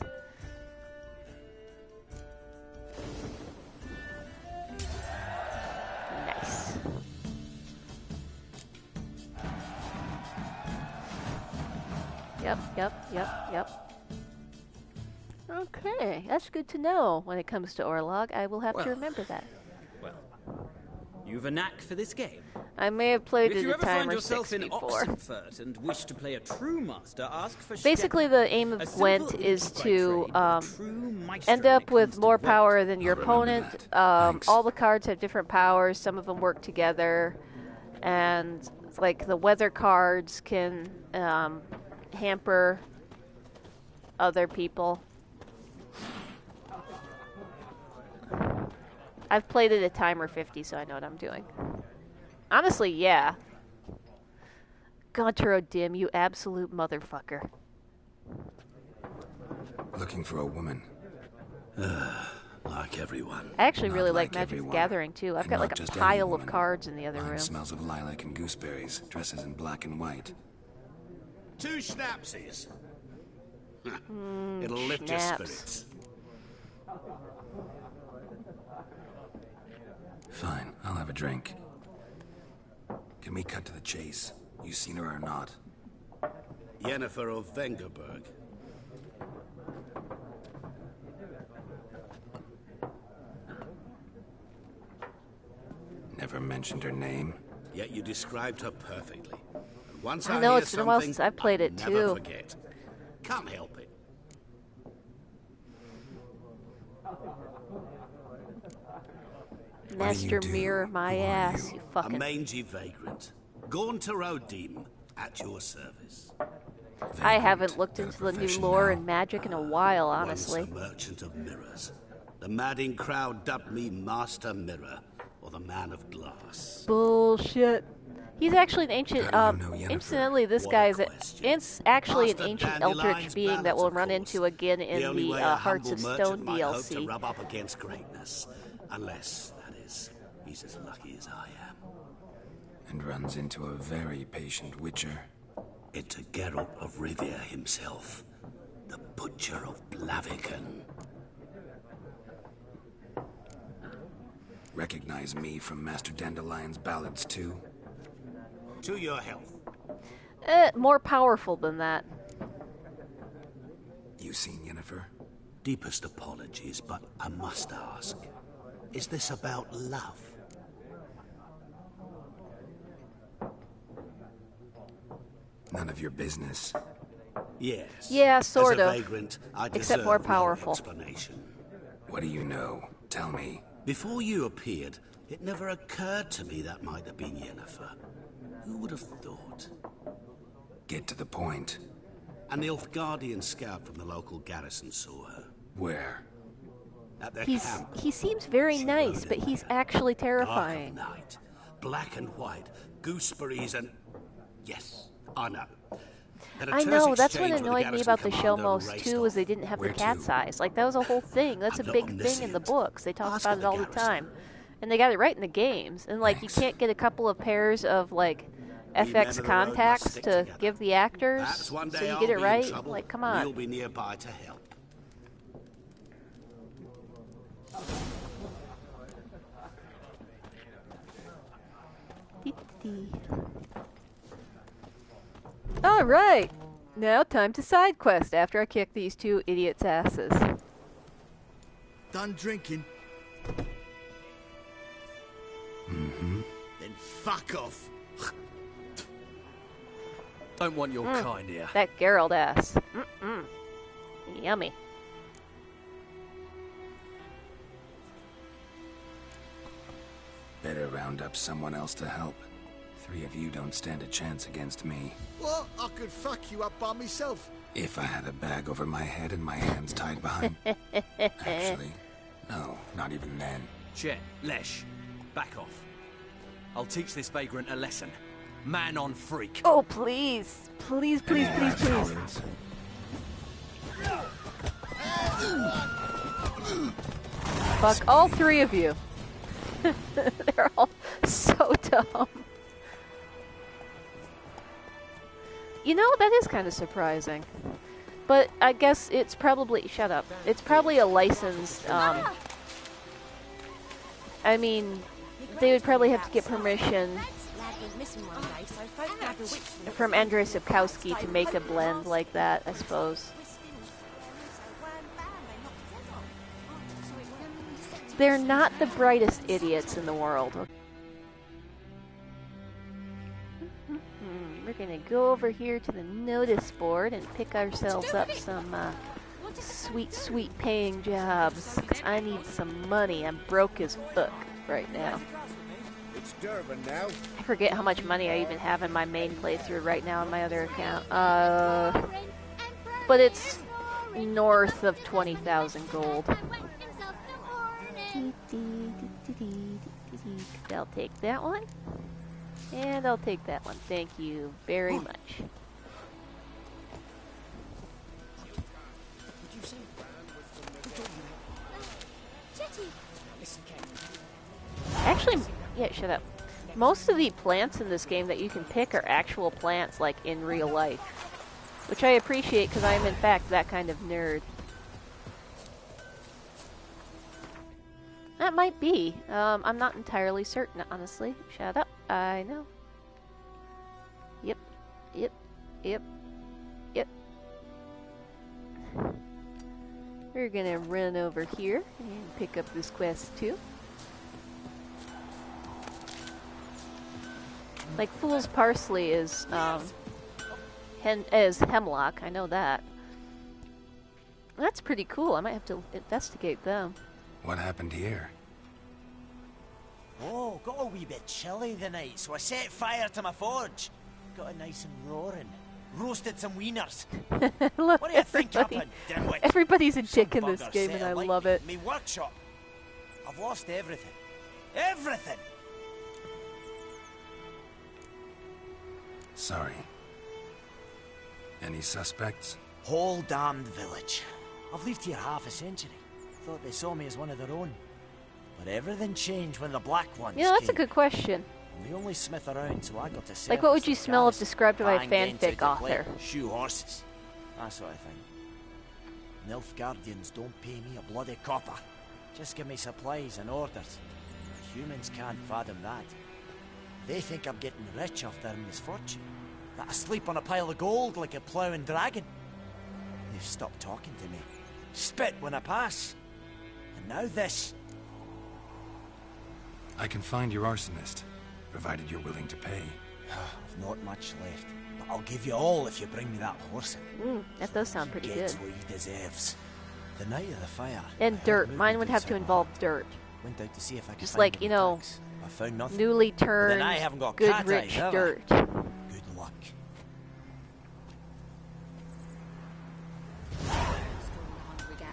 Speaker 1: Nice. Yep. Okay, that's good to know when it comes to Orlog. I will have to remember that.
Speaker 7: Well, you've a knack for this game.
Speaker 1: I may have played
Speaker 7: If
Speaker 1: it
Speaker 7: you
Speaker 1: a
Speaker 7: ever
Speaker 1: time
Speaker 7: find
Speaker 1: or
Speaker 7: yourself
Speaker 1: 6
Speaker 7: in
Speaker 1: before.
Speaker 7: Oxenfurt and wish to play a true master, ask for
Speaker 1: Basically, the aim of Gwent is to end up with more power than your opponent. All the cards have different powers. Some of them work together, and like the weather cards can hamper other people. I've played it a time or 50, so I know what I'm doing. Honestly, yeah. Gonturo Dim, you absolute motherfucker.
Speaker 3: Looking for a woman.
Speaker 12: Like everyone.
Speaker 1: I actually really
Speaker 3: Not
Speaker 1: like
Speaker 3: like
Speaker 1: Magic the
Speaker 3: everyone.
Speaker 1: Gathering, too. I've
Speaker 3: And
Speaker 1: got
Speaker 3: not
Speaker 1: like a
Speaker 3: just any
Speaker 1: pile of
Speaker 3: woman.
Speaker 1: cards in the other
Speaker 3: Mine
Speaker 1: room.
Speaker 3: smells of lilac and gooseberries, dresses in black and white.
Speaker 9: 2 schnapsies. It'll lift your
Speaker 1: Schnapps.
Speaker 9: spirits.
Speaker 3: Fine, I'll have a drink. Can we cut to the chase? You seen her or not?
Speaker 9: Yennefer of Vengerberg.
Speaker 3: Never mentioned her name.
Speaker 9: Yet you described her perfectly. And once
Speaker 1: I know,
Speaker 9: hear
Speaker 1: it's been a while
Speaker 9: something,
Speaker 1: since I've played
Speaker 9: I'll
Speaker 1: it,
Speaker 9: never
Speaker 1: too.
Speaker 9: Forget. Can't help it.
Speaker 1: Master Mirror my ass, you
Speaker 9: A
Speaker 1: fucking...
Speaker 9: mangy vagrant. Gaunter O'Dim, at your service.
Speaker 1: I haven't looked into the new lore and magic in a while,
Speaker 9: Once
Speaker 1: honestly.
Speaker 9: a merchant of mirrors. The madding crowd dubbed me Master Mirror, or the Man of Glass.
Speaker 1: Bullshit. He's actually an ancient, incidentally, this guy is actually an
Speaker 9: Master
Speaker 1: ancient
Speaker 9: Dandelion's
Speaker 1: eldritch being that
Speaker 9: ballads,
Speaker 1: we'll
Speaker 9: of
Speaker 1: run
Speaker 9: course.
Speaker 1: into again in
Speaker 9: the only
Speaker 1: the
Speaker 9: way a
Speaker 1: Hearts
Speaker 9: humble
Speaker 1: of
Speaker 9: merchant
Speaker 1: Stone
Speaker 9: might hope to
Speaker 1: DLC.
Speaker 9: rub up against greatness. Unless, that is, he's as lucky as I am.
Speaker 3: And runs into a very patient witcher.
Speaker 9: Into Geralt of Rivia himself. butcher of Blaviken.
Speaker 3: Recognize me from Master Dandelion's ballads too?
Speaker 9: To your health.
Speaker 1: More powerful than that.
Speaker 3: You seen Yennefer?
Speaker 9: Deepest apologies, but I must ask. Is this about love?
Speaker 3: None of your business.
Speaker 9: Yes.
Speaker 1: Yeah, sort
Speaker 9: As
Speaker 1: of.
Speaker 9: a vagrant, I
Speaker 1: Except
Speaker 9: deserve
Speaker 1: more
Speaker 9: no
Speaker 1: powerful.
Speaker 9: explanation.
Speaker 3: What do you know? Tell me.
Speaker 9: Before you appeared, it never occurred to me that might have been Yennefer. Who would have thought?
Speaker 3: Get to the point.
Speaker 9: An Nilfgaardian scout from the local garrison saw her.
Speaker 3: Where?
Speaker 9: At their camp.
Speaker 1: He seems very nice, but he's actually terrifying.
Speaker 9: Dark of night, black and white, gooseberries and... Yes, I know.
Speaker 1: I know, that's what annoyed me about the show most, too, is they didn't have the cat's eyes. Like, that was a whole thing. That's a big thing in the books. They talk about it all the time. And they got it right in the games. And, like, you can't get a couple of pairs of, like, FX contacts to give the actors so you get it right? Like, come on.
Speaker 9: You'll be nearby to help.
Speaker 1: Alright! Now time to side quest after I kick these two idiots' asses.
Speaker 13: Done drinking?
Speaker 3: Mm-hmm.
Speaker 13: Then fuck off. Don't want your kind here.
Speaker 1: That Geralt ass. Yummy.
Speaker 3: Better round up someone else to help. 3 of you don't stand a chance against me.
Speaker 13: What? I could fuck you up by myself.
Speaker 3: If I had a bag over my head and my hands tied behind... Actually, no, not even then.
Speaker 13: Chet, Lesh, back off. I'll teach this vagrant a lesson. Man on freak.
Speaker 1: Oh, please. Please, please, please, please. Fuck all 3 of you. They're all so dumb. You know, that is kind of surprising. But I guess it's probably... Shut up. It's probably a licensed... I mean, they would probably have to get permission from Andrzej Sapkowski to make a blend like that, I suppose. They're not the brightest idiots in the world. We're gonna go over here to the notice board and pick ourselves up some sweet, sweet paying jobs. 'Cause I need some money. I'm broke as fuck right now.
Speaker 5: It's Durban now.
Speaker 1: I forget how much money I even have in my main playthrough right now on my other account. But it's north of 20,000 gold. I'll take that one. And I'll take that one. Thank you very much. Actually, yeah, shut up. Most of the plants in this game that you can pick are actual plants, like in real life. Which I appreciate, because I am in fact that kind of nerd. That might be. I'm not entirely certain, honestly. Shut up. I know. Yep. Yep. Yep. Yep. We're gonna run over here and pick up this quest too. Like Fool's Parsley is hemlock. I know that. That's pretty cool. I might have to investigate them.
Speaker 3: What happened here?
Speaker 11: Oh, got a wee bit chilly the night, so I set fire to my forge. Got it nice and roaring. Roasted some wieners.
Speaker 1: Look,
Speaker 11: What do you think up a dimwit?
Speaker 1: Everybody's a dick in
Speaker 11: Some
Speaker 1: this
Speaker 11: bugger
Speaker 1: game,
Speaker 11: said
Speaker 1: and I
Speaker 11: like
Speaker 1: love it.
Speaker 11: Me workshop. I've lost everything. Everything!
Speaker 3: Sorry. Any suspects?
Speaker 11: Whole damned village. I've lived here half a century. Thought they saw me as one of their own. But everything changed when the Black Ones
Speaker 1: Yeah, that's a
Speaker 11: came.
Speaker 1: good question.
Speaker 11: I'm the only smith around, so I got to
Speaker 1: Like, what would
Speaker 11: surface
Speaker 1: you
Speaker 11: the
Speaker 1: smell if
Speaker 11: guys,
Speaker 1: described by a
Speaker 11: bang dents
Speaker 1: fanfic
Speaker 11: out the
Speaker 1: author?
Speaker 11: plate, shoe horses, that sort of thing. Nilfgaardians don't pay me a bloody copper. Just give me supplies and orders. Humans can't fathom that. They think I'm getting rich off their misfortune. That I sleep on a pile of gold like a ploughing dragon. They've stopped talking to me. Spit when I pass. And now this.
Speaker 3: I can find your arsonist, provided you're willing to pay.
Speaker 11: I've not much left, but I'll give you all if you bring me that horse.
Speaker 1: That does sound pretty good.
Speaker 11: Gets what he deserves. The night of the fire.
Speaker 1: And dirt. Mine would have to involve dirt.
Speaker 11: Went out to see if I could
Speaker 1: just
Speaker 11: find
Speaker 1: like, you know,
Speaker 11: I found nothing.
Speaker 1: newly turned,
Speaker 11: I haven't got
Speaker 1: good
Speaker 11: cat
Speaker 1: rich
Speaker 11: eyes,
Speaker 1: dirt.
Speaker 11: Good luck.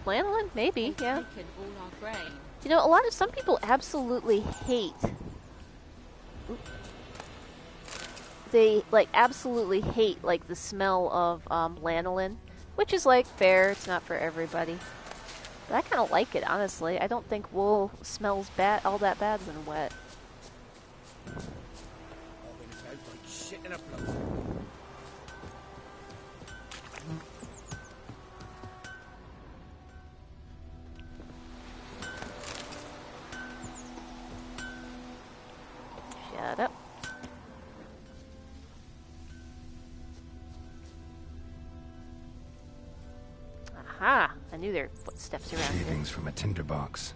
Speaker 1: Lanolin? Maybe, yeah. You know, some people absolutely hate. They, like, absolutely hate, like, the smell of lanolin, which is, like, fair. It's not for everybody. But I kind of like it, honestly. I don't think wool smells all that bad when wet. Shut up. Aha! I knew there were footsteps around here.
Speaker 3: Shavings from a tinderbox.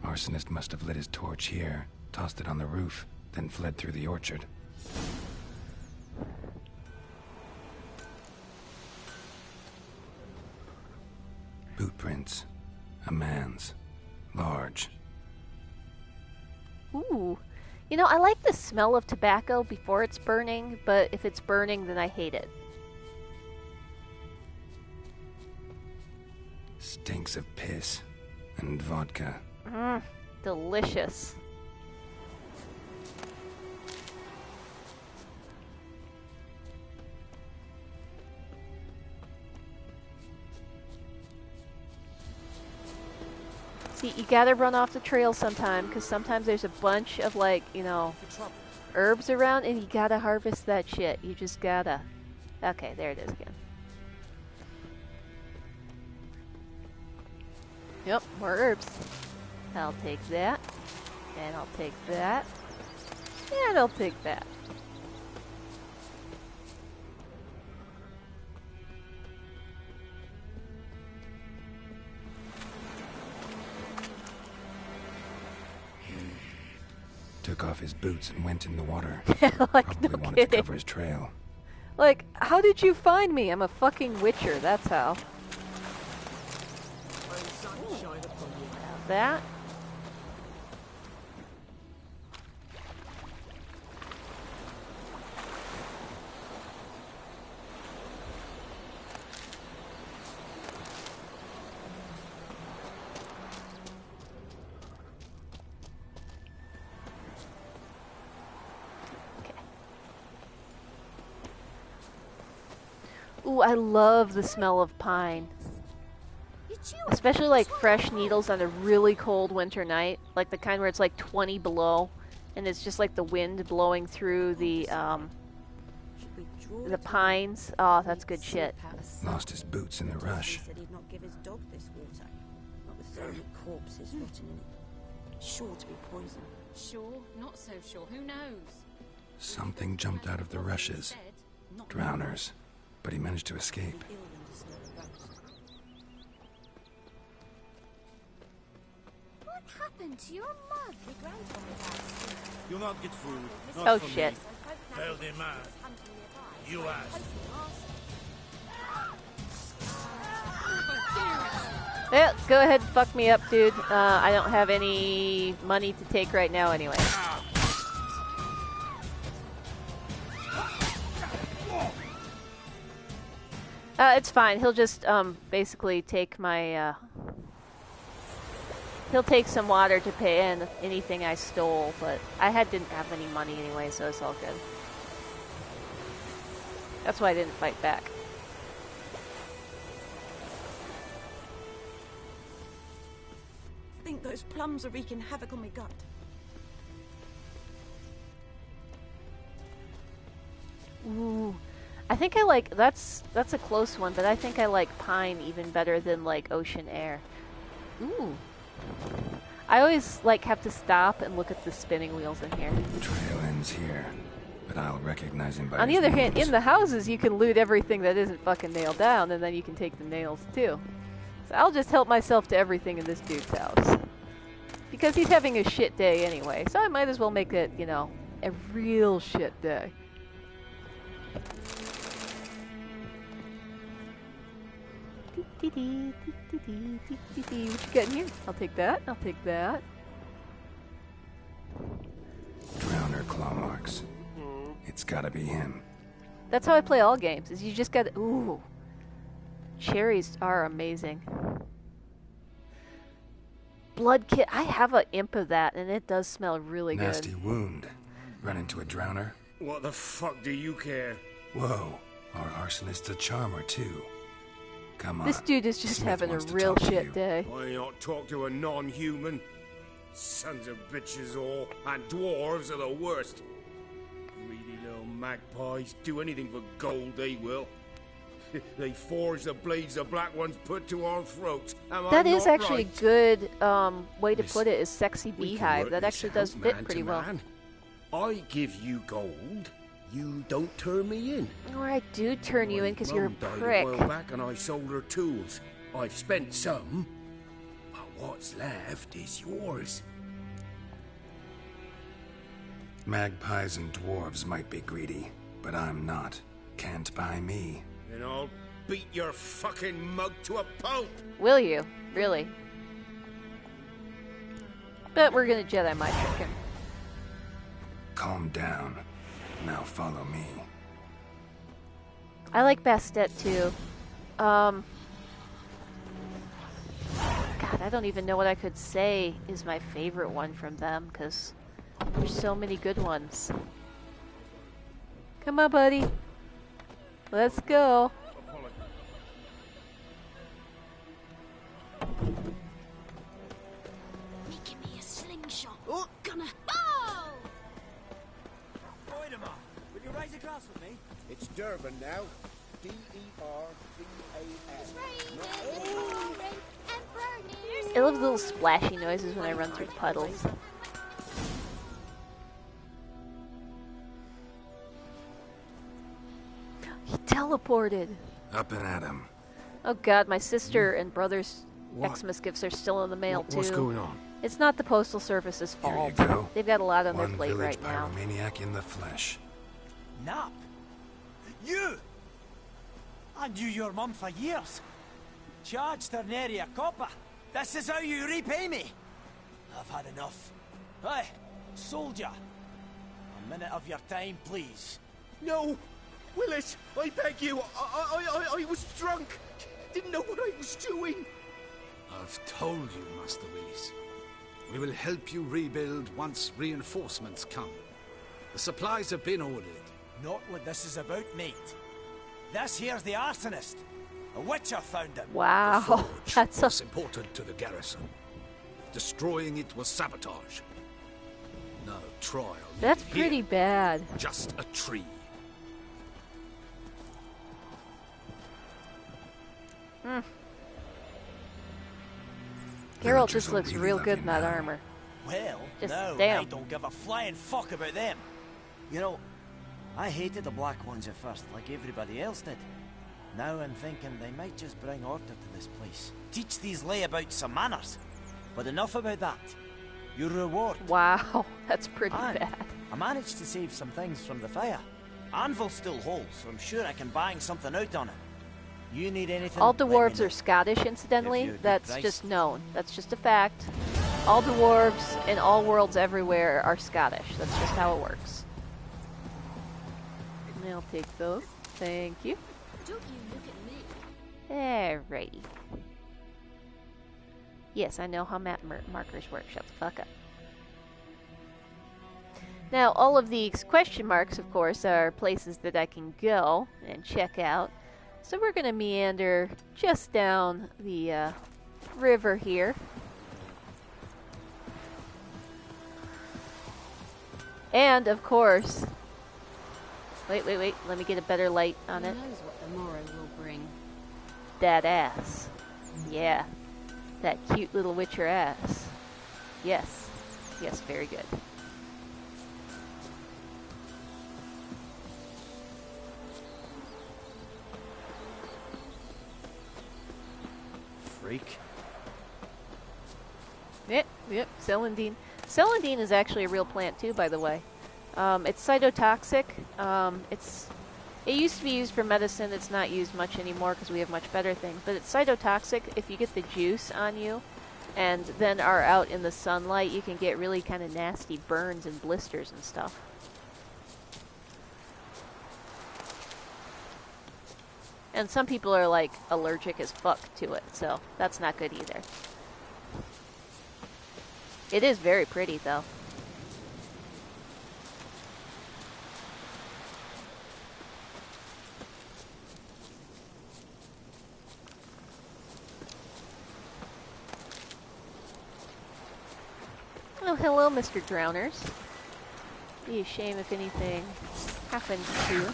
Speaker 3: Arsonist must have lit his torch here, tossed it on the roof, then fled through the orchard. Boot prints. A man's. Large.
Speaker 1: Ooh. You know, I like the smell of tobacco before it's burning, but if it's burning, then I hate it.
Speaker 3: Stinks of piss and vodka.
Speaker 1: Delicious. See, you gotta run off the trail sometime, because sometimes there's a bunch of, like, you know, herbs around, and you gotta harvest that shit. You just gotta. Okay, there it is again. Yep, more herbs. I'll take that. And I'll take that. And I'll take that.
Speaker 3: Took off his boots and went in the water.
Speaker 1: Like,
Speaker 3: Probably
Speaker 1: no
Speaker 3: wanted
Speaker 1: kidding.
Speaker 3: to cover his trail.
Speaker 1: Like, how did you find me? I'm a fucking witcher, that's how. That. Ooh, I love the smell of pine. Especially like fresh needles on a really cold winter night. Like the kind where it's like 20 below. And it's just like the wind blowing through the pines. Oh, that's good shit.
Speaker 3: Lost his boots in the rush.
Speaker 14: Said he'd not give his dog this water. Not with so many corpses rotting in it. Sure to be poison.
Speaker 15: Sure, not so sure. Who knows?
Speaker 3: Something jumped out of the rushes. Drowners. But he managed to escape.
Speaker 6: What happened to your mug?
Speaker 5: You'll not get food.
Speaker 1: Oh,
Speaker 5: Not from
Speaker 1: shit.
Speaker 5: me. Failed him out. You asked.
Speaker 1: Yeah, go ahead and fuck me up, dude. I don't have any money to take right now anyway. It's fine. He'll just, basically take my, he'll take some water to pay in anything I stole, but I didn't have any money anyway, so it's all good. That's why I didn't fight back.
Speaker 14: I think those plums are wreaking havoc on my gut.
Speaker 1: Ooh. I think I like that's a close one, but I think I like pine even better than like ocean air. Ooh. I always like have to stop and look at the spinning wheels in here.
Speaker 3: Trail ends here, but I'll recognize him by
Speaker 1: On the
Speaker 3: his
Speaker 1: other hand,
Speaker 3: wounds.
Speaker 1: in the houses you can loot everything that isn't fucking nailed down, and then you can take the nails too. So I'll just help myself to everything in this dude's house. Because he's having a shit day anyway, so I might as well make it, you know, a real shit day. What you got in here? I'll take that. I'll take that.
Speaker 3: Drowner claw marks. It's gotta be him.
Speaker 1: That's how I play all games. Is you just got ooh. Cherries are amazing. Blood kit. I have an imp of that, and it does smell really
Speaker 3: Nasty
Speaker 1: good.
Speaker 3: wound. Run into a drowner.
Speaker 5: What the fuck do you care?
Speaker 3: Whoa. Our arsonist's a charmer too. Come on.
Speaker 1: This dude is just
Speaker 3: Smith
Speaker 1: having a
Speaker 3: wants to
Speaker 1: real
Speaker 3: talk to
Speaker 1: shit
Speaker 3: you.
Speaker 1: day.
Speaker 5: Why not talk to a non-human? Sons of bitches all, and dwarves are the worst. Greedy little magpies, do anything for gold, they will. They forge the blades the black ones put to our throats. Am
Speaker 1: That
Speaker 5: I
Speaker 1: is
Speaker 5: not
Speaker 1: actually
Speaker 5: right?
Speaker 1: a good way to
Speaker 5: Listen,
Speaker 1: put it, is sexy
Speaker 5: We can
Speaker 1: beehive.
Speaker 5: work
Speaker 1: That
Speaker 5: this
Speaker 1: actually does
Speaker 5: out,
Speaker 1: fit
Speaker 5: man
Speaker 1: pretty
Speaker 5: to
Speaker 1: well.
Speaker 5: man. I give you gold, you don't turn me in.
Speaker 1: Or I do turn you in because you're a
Speaker 5: Mum died
Speaker 1: prick.
Speaker 5: a while back and I sold her tools. I've spent some, but what's left is yours.
Speaker 3: Magpies and dwarves might be greedy, but I'm not. Can't buy me.
Speaker 5: And I'll beat your fucking mug to a pulp.
Speaker 1: Will you? Really? But we're gonna Jedi mind trick him.
Speaker 3: Calm down. Now follow me.
Speaker 1: I like Bastet too. God, I don't even know what I could say is my favorite one from them, because there's so many good ones. Come on, buddy. Let's go.
Speaker 14: Give me a slingshot. Oh, gonna. Oh!
Speaker 11: Wait a minute. Will you rise across with me?
Speaker 5: It's Durban now. D-E-R-B-A-N.
Speaker 1: I love the little splashy noises when I run through puddles. He teleported.
Speaker 3: Up and at him.
Speaker 1: Oh god, my sister and brother's Xmas gifts are still in the mail too.
Speaker 5: What's going on?
Speaker 1: It's not the Postal Service's
Speaker 3: Here
Speaker 1: fault.
Speaker 3: you go.
Speaker 1: They've got a lot on their
Speaker 3: One
Speaker 1: plate
Speaker 3: village
Speaker 1: right now.
Speaker 3: pyromaniac in the flesh.
Speaker 11: Nap? You? I knew your mum for years. Charged her nary a copper. This is how you repay me. I've had enough. Hey, soldier. A minute of your time, please.
Speaker 5: No! Willis, I beg you. I was drunk. Didn't know what I was doing.
Speaker 16: I've told you, Master Willis. We will help you rebuild once reinforcements come. The supplies have been ordered.
Speaker 11: Not what this is about, mate. This here's the arsonist. A witcher found him.
Speaker 1: Wow, that's
Speaker 16: was important to the garrison. Destroying it was sabotage. No trial.
Speaker 1: That's
Speaker 16: needed
Speaker 1: pretty
Speaker 16: here.
Speaker 1: bad.
Speaker 16: Just a tree.
Speaker 1: Geralt
Speaker 3: Villagers
Speaker 1: just
Speaker 3: will
Speaker 1: looks
Speaker 3: really
Speaker 1: real
Speaker 3: love
Speaker 1: good
Speaker 3: you
Speaker 1: in that
Speaker 3: now.
Speaker 1: armor.
Speaker 11: Well,
Speaker 1: Just
Speaker 11: no,
Speaker 1: damn.
Speaker 11: I don't give a flying fuck about them. You know, I hated the Black Ones at first, like everybody else did. Now I'm thinking they might just bring order to this place. Teach these layabouts some manners. But enough about that. Your reward.
Speaker 1: Wow, that's pretty
Speaker 11: And
Speaker 1: bad.
Speaker 11: I managed to save some things from the fire. Anvil still holds, so I'm sure I can bang something out on it. You need anything?
Speaker 1: All
Speaker 11: let me
Speaker 1: dwarves
Speaker 11: know.
Speaker 1: are Scottish,
Speaker 11: If
Speaker 1: incidentally.
Speaker 11: you're a good
Speaker 1: That's
Speaker 11: price.
Speaker 1: just known. That's just a fact. All dwarves in all worlds everywhere are Scottish. That's just how it works. I'll take those. Thank you.
Speaker 14: Don't you look at me.
Speaker 1: Alrighty. Yes, I know how map markers work. Shut the fuck up. Now, all of these question marks, of course, are places that I can go and check out. So we're going to meander just down the river here. And, of course, Wait, wait, wait. Let me get a better light on
Speaker 15: Who
Speaker 1: it.
Speaker 15: knows what the morrow will bring?
Speaker 1: That ass. Yeah. That cute little Witcher ass. Yes. Yes, very good.
Speaker 11: Freak.
Speaker 1: Yep, Celandine. Celandine is actually a real plant too, by the way. It's cytotoxic. It used to be used for medicine. It's not used much anymore because we have much better things. But it's cytotoxic. If you get the juice on you and then are out in the sunlight, you can get really kind of nasty burns and blisters and stuff. And some people are like allergic as fuck to it, so that's not good either. It is very pretty though. Oh, hello, Mr. Drowners. Be a shame if anything happened to you.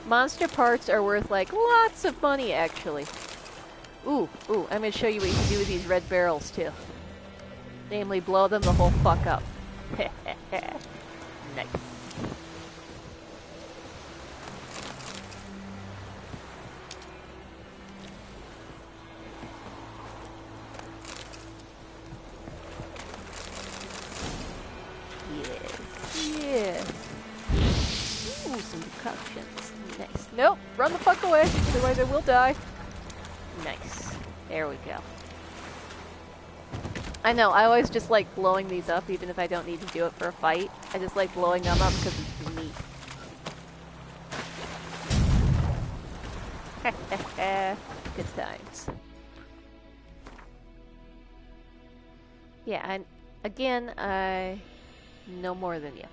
Speaker 1: Monster parts are worth, like, lots of money, actually. Ooh, I'm gonna show you what you can do with these red barrels, too. Namely, blow them the whole fuck up. Nice. Yes. Ooh, some decoctions. Nice. Nope, run the fuck away, otherwise I will die. Nice. There we go. I know, I always just like blowing these up, even if I don't need to do it for a fight. I just like blowing them up because it's neat. Good times. Yeah, and again, I know more than you.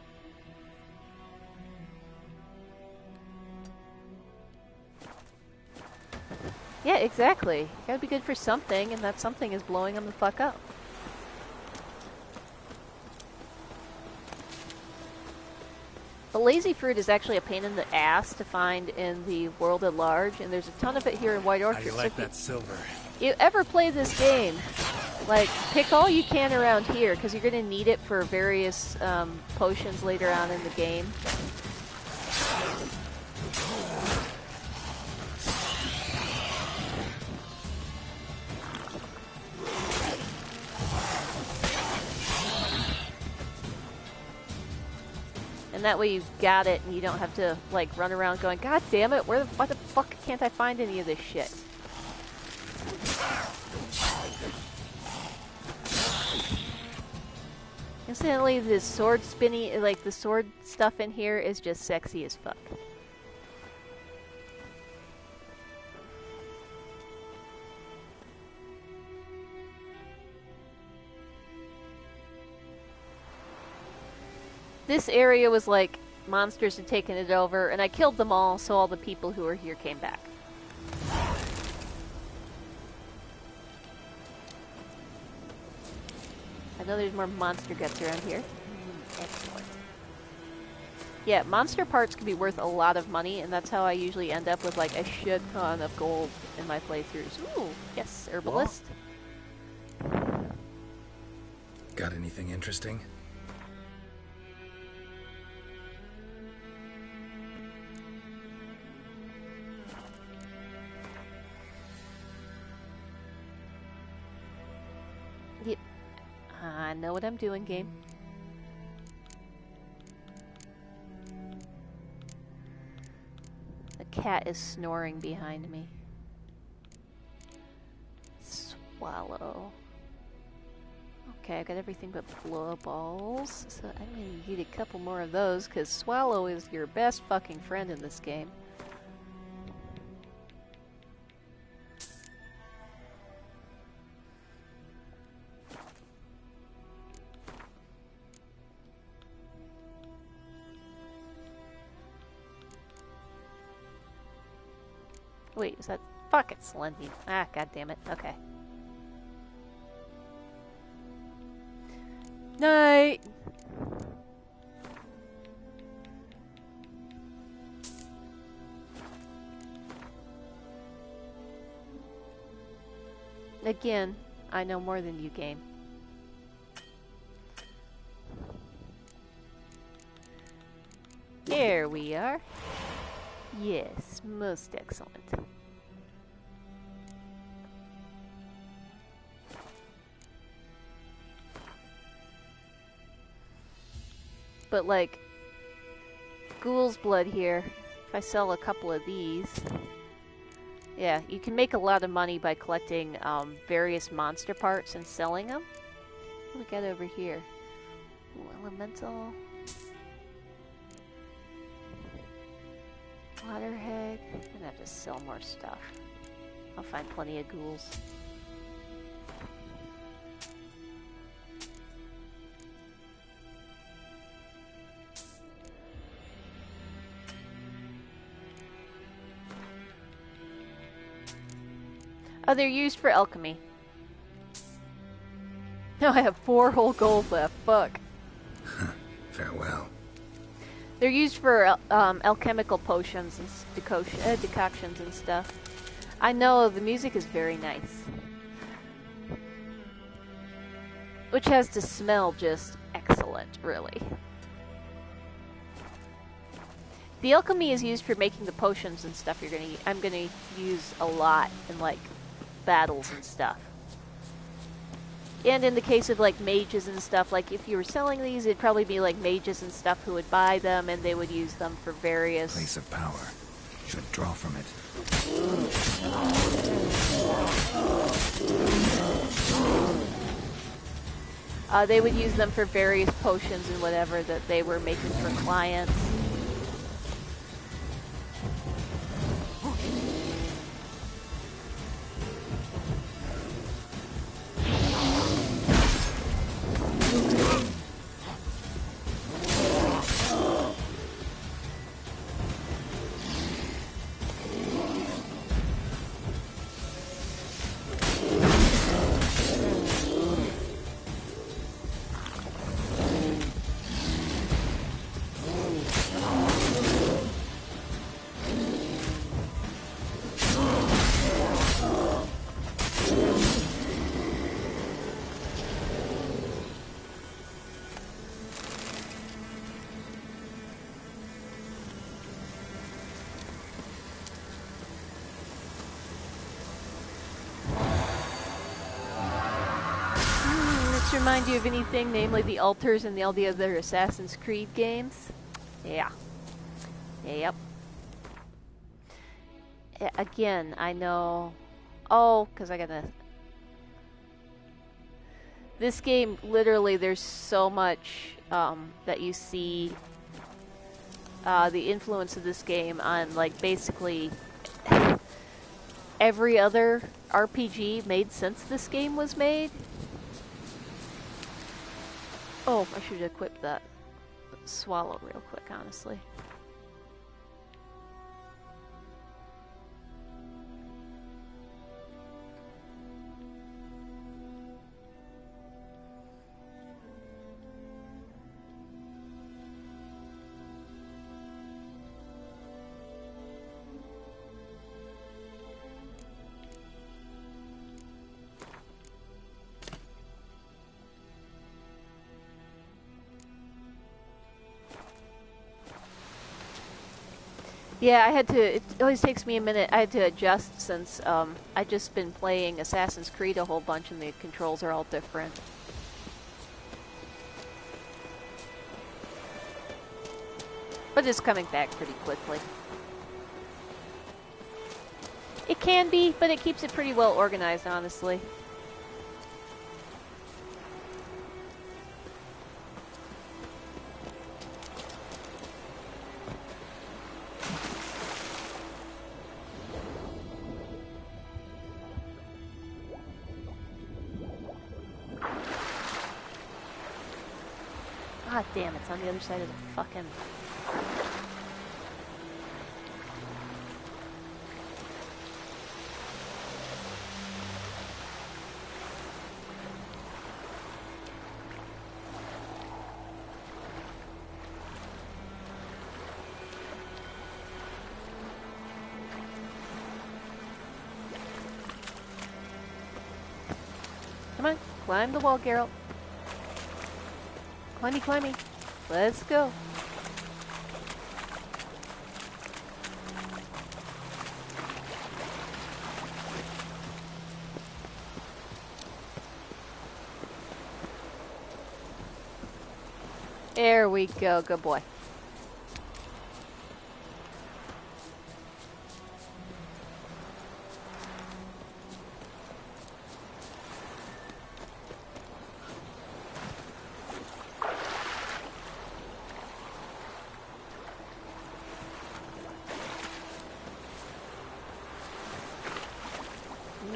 Speaker 1: Yeah, exactly. You gotta be good for something, and that something is blowing them the fuck up. The lazy fruit is actually a pain in the ass to find in the world at large, and there's a ton of it here in White Orchard.
Speaker 16: How do you like that silver?
Speaker 1: You ever play this game, like, pick all you can around here, because you're going to need it for various potions later on in the game. And that way you've got it, and you don't have to, like, run around going, God damn it, why the fuck can't I find any of this shit? Incidentally, the sword spinny, like, the sword stuff in here is just sexy as fuck. This area was like, monsters had taken it over, and I killed them all, so all the people who were here came back. I know there's more monster guts around here. Excellent. Yeah, monster parts can be worth a lot of money, and that's how I usually end up with like a shit ton of gold in my playthroughs. Ooh, yes, herbalist.
Speaker 3: Got anything interesting?
Speaker 1: Yep. I know what I'm doing, game. The cat is snoring behind me. Swallow. Okay, I got everything but blow balls, so I'm gonna need a couple more of those, because Swallow is your best fucking friend in this game. Wait, is that... Fuck, it's Selenium. Ah, god damn it. Okay. Night! Again, I know more than you, game. Here we are. Yes, most excellent. But like, ghoul's blood here, if I sell a couple of these, yeah, you can make a lot of money by collecting various monster parts and selling them. What do we got over here? Ooh, elemental. Waterhag. I'm gonna have to sell more stuff. I'll find plenty of ghouls. Oh, they're used for alchemy. Now I have 4 whole gold left. Fuck.
Speaker 3: Farewell.
Speaker 1: They're used for alchemical potions and decoctions and stuff. I know, the music is very nice. Which has to smell just excellent, really. The alchemy is used for making the potions and stuff I'm gonna use a lot in, like, battles and stuff. And in the case of like mages and stuff, like if you were selling these, it'd probably be like mages and stuff who would buy them and they would use them for various...
Speaker 3: Place of power. Should draw from it.
Speaker 1: They would use them for various potions and whatever that they were making for clients. Remind you of anything, namely the altars and all the other Assassin's Creed games? Yeah. Yep. Again, I know... Oh, because I gotta... This game, literally, there's so much that you see the influence of this game on, like, basically every other RPG made since this game was made. Oh, I should equip that swallow real quick, honestly. Yeah, I had to, it always takes me a minute, I had to adjust since I just been playing Assassin's Creed a whole bunch and the controls are all different. But it's coming back pretty quickly. It can be, but it keeps it pretty well organized, honestly. God damn, it's on the other side of the fucking... Climb the wall, Geralt. Climby, climby. Let's go. There we go. Good boy.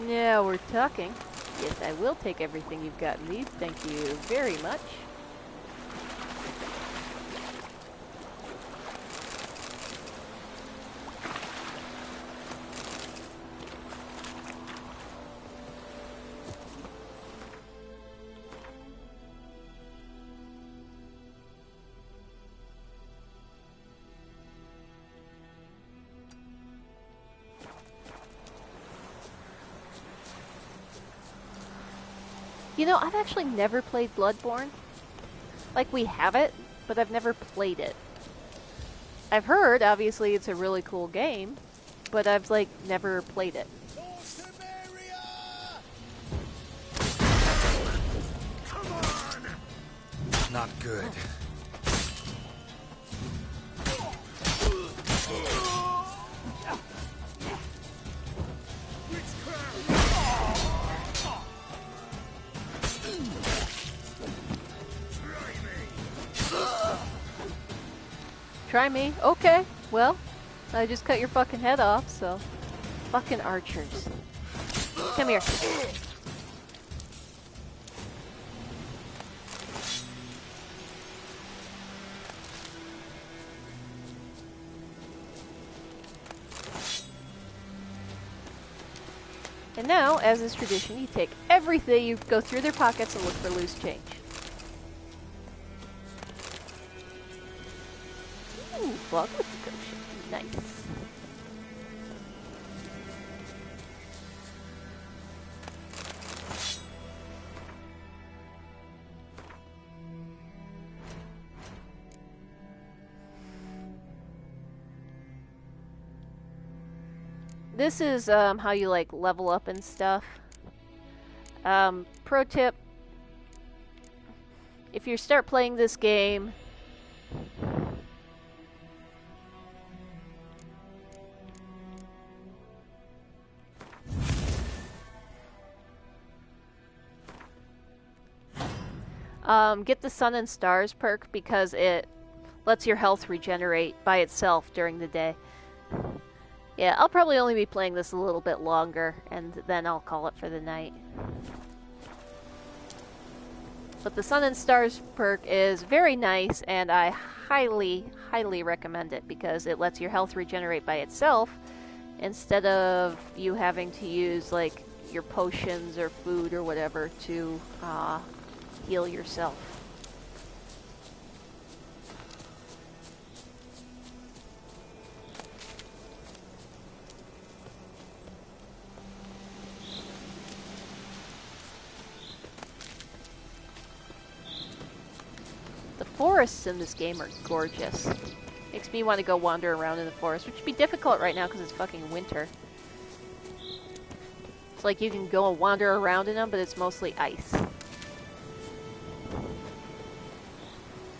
Speaker 1: Now we're talking. Yes, I will take everything you've got in these. Thank you very much. You know, I've actually never played Bloodborne. Like, we have it, but I've never played it. I've heard, obviously, it's a really cool game, but I've, like, never played it.
Speaker 3: Come on! Not good.
Speaker 1: Try me? Okay. Well, I just cut your fucking head off, so... Fucking archers. Come here. And now, as is tradition, you take everything, you go through their pockets and look for loose change. Ooh, fog with the potion. Nice. This is how you like level up and stuff. Pro tip: if you start playing this game, get the Sun and Stars perk because it lets your health regenerate by itself during the day. Yeah, I'll probably only be playing this a little bit longer, and then I'll call it for the night. But the Sun and Stars perk is very nice, and I highly, highly recommend it because it lets your health regenerate by itself instead of you having to use, like, your potions or food or whatever to heal yourself. The forests in this game are gorgeous. Makes me want to go wander around in the forest, which would be difficult right now because it's fucking winter. It's like you can go and wander around in them, but it's mostly ice.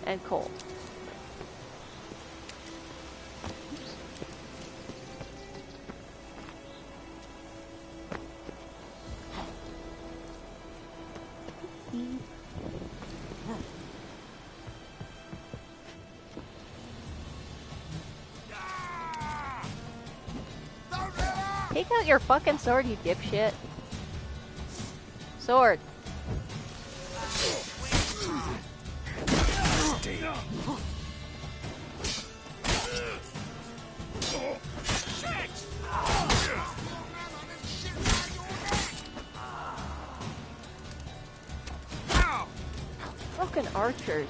Speaker 1: And cold. Take out your fucking sword, you dipshit. Sword. Fucking archers.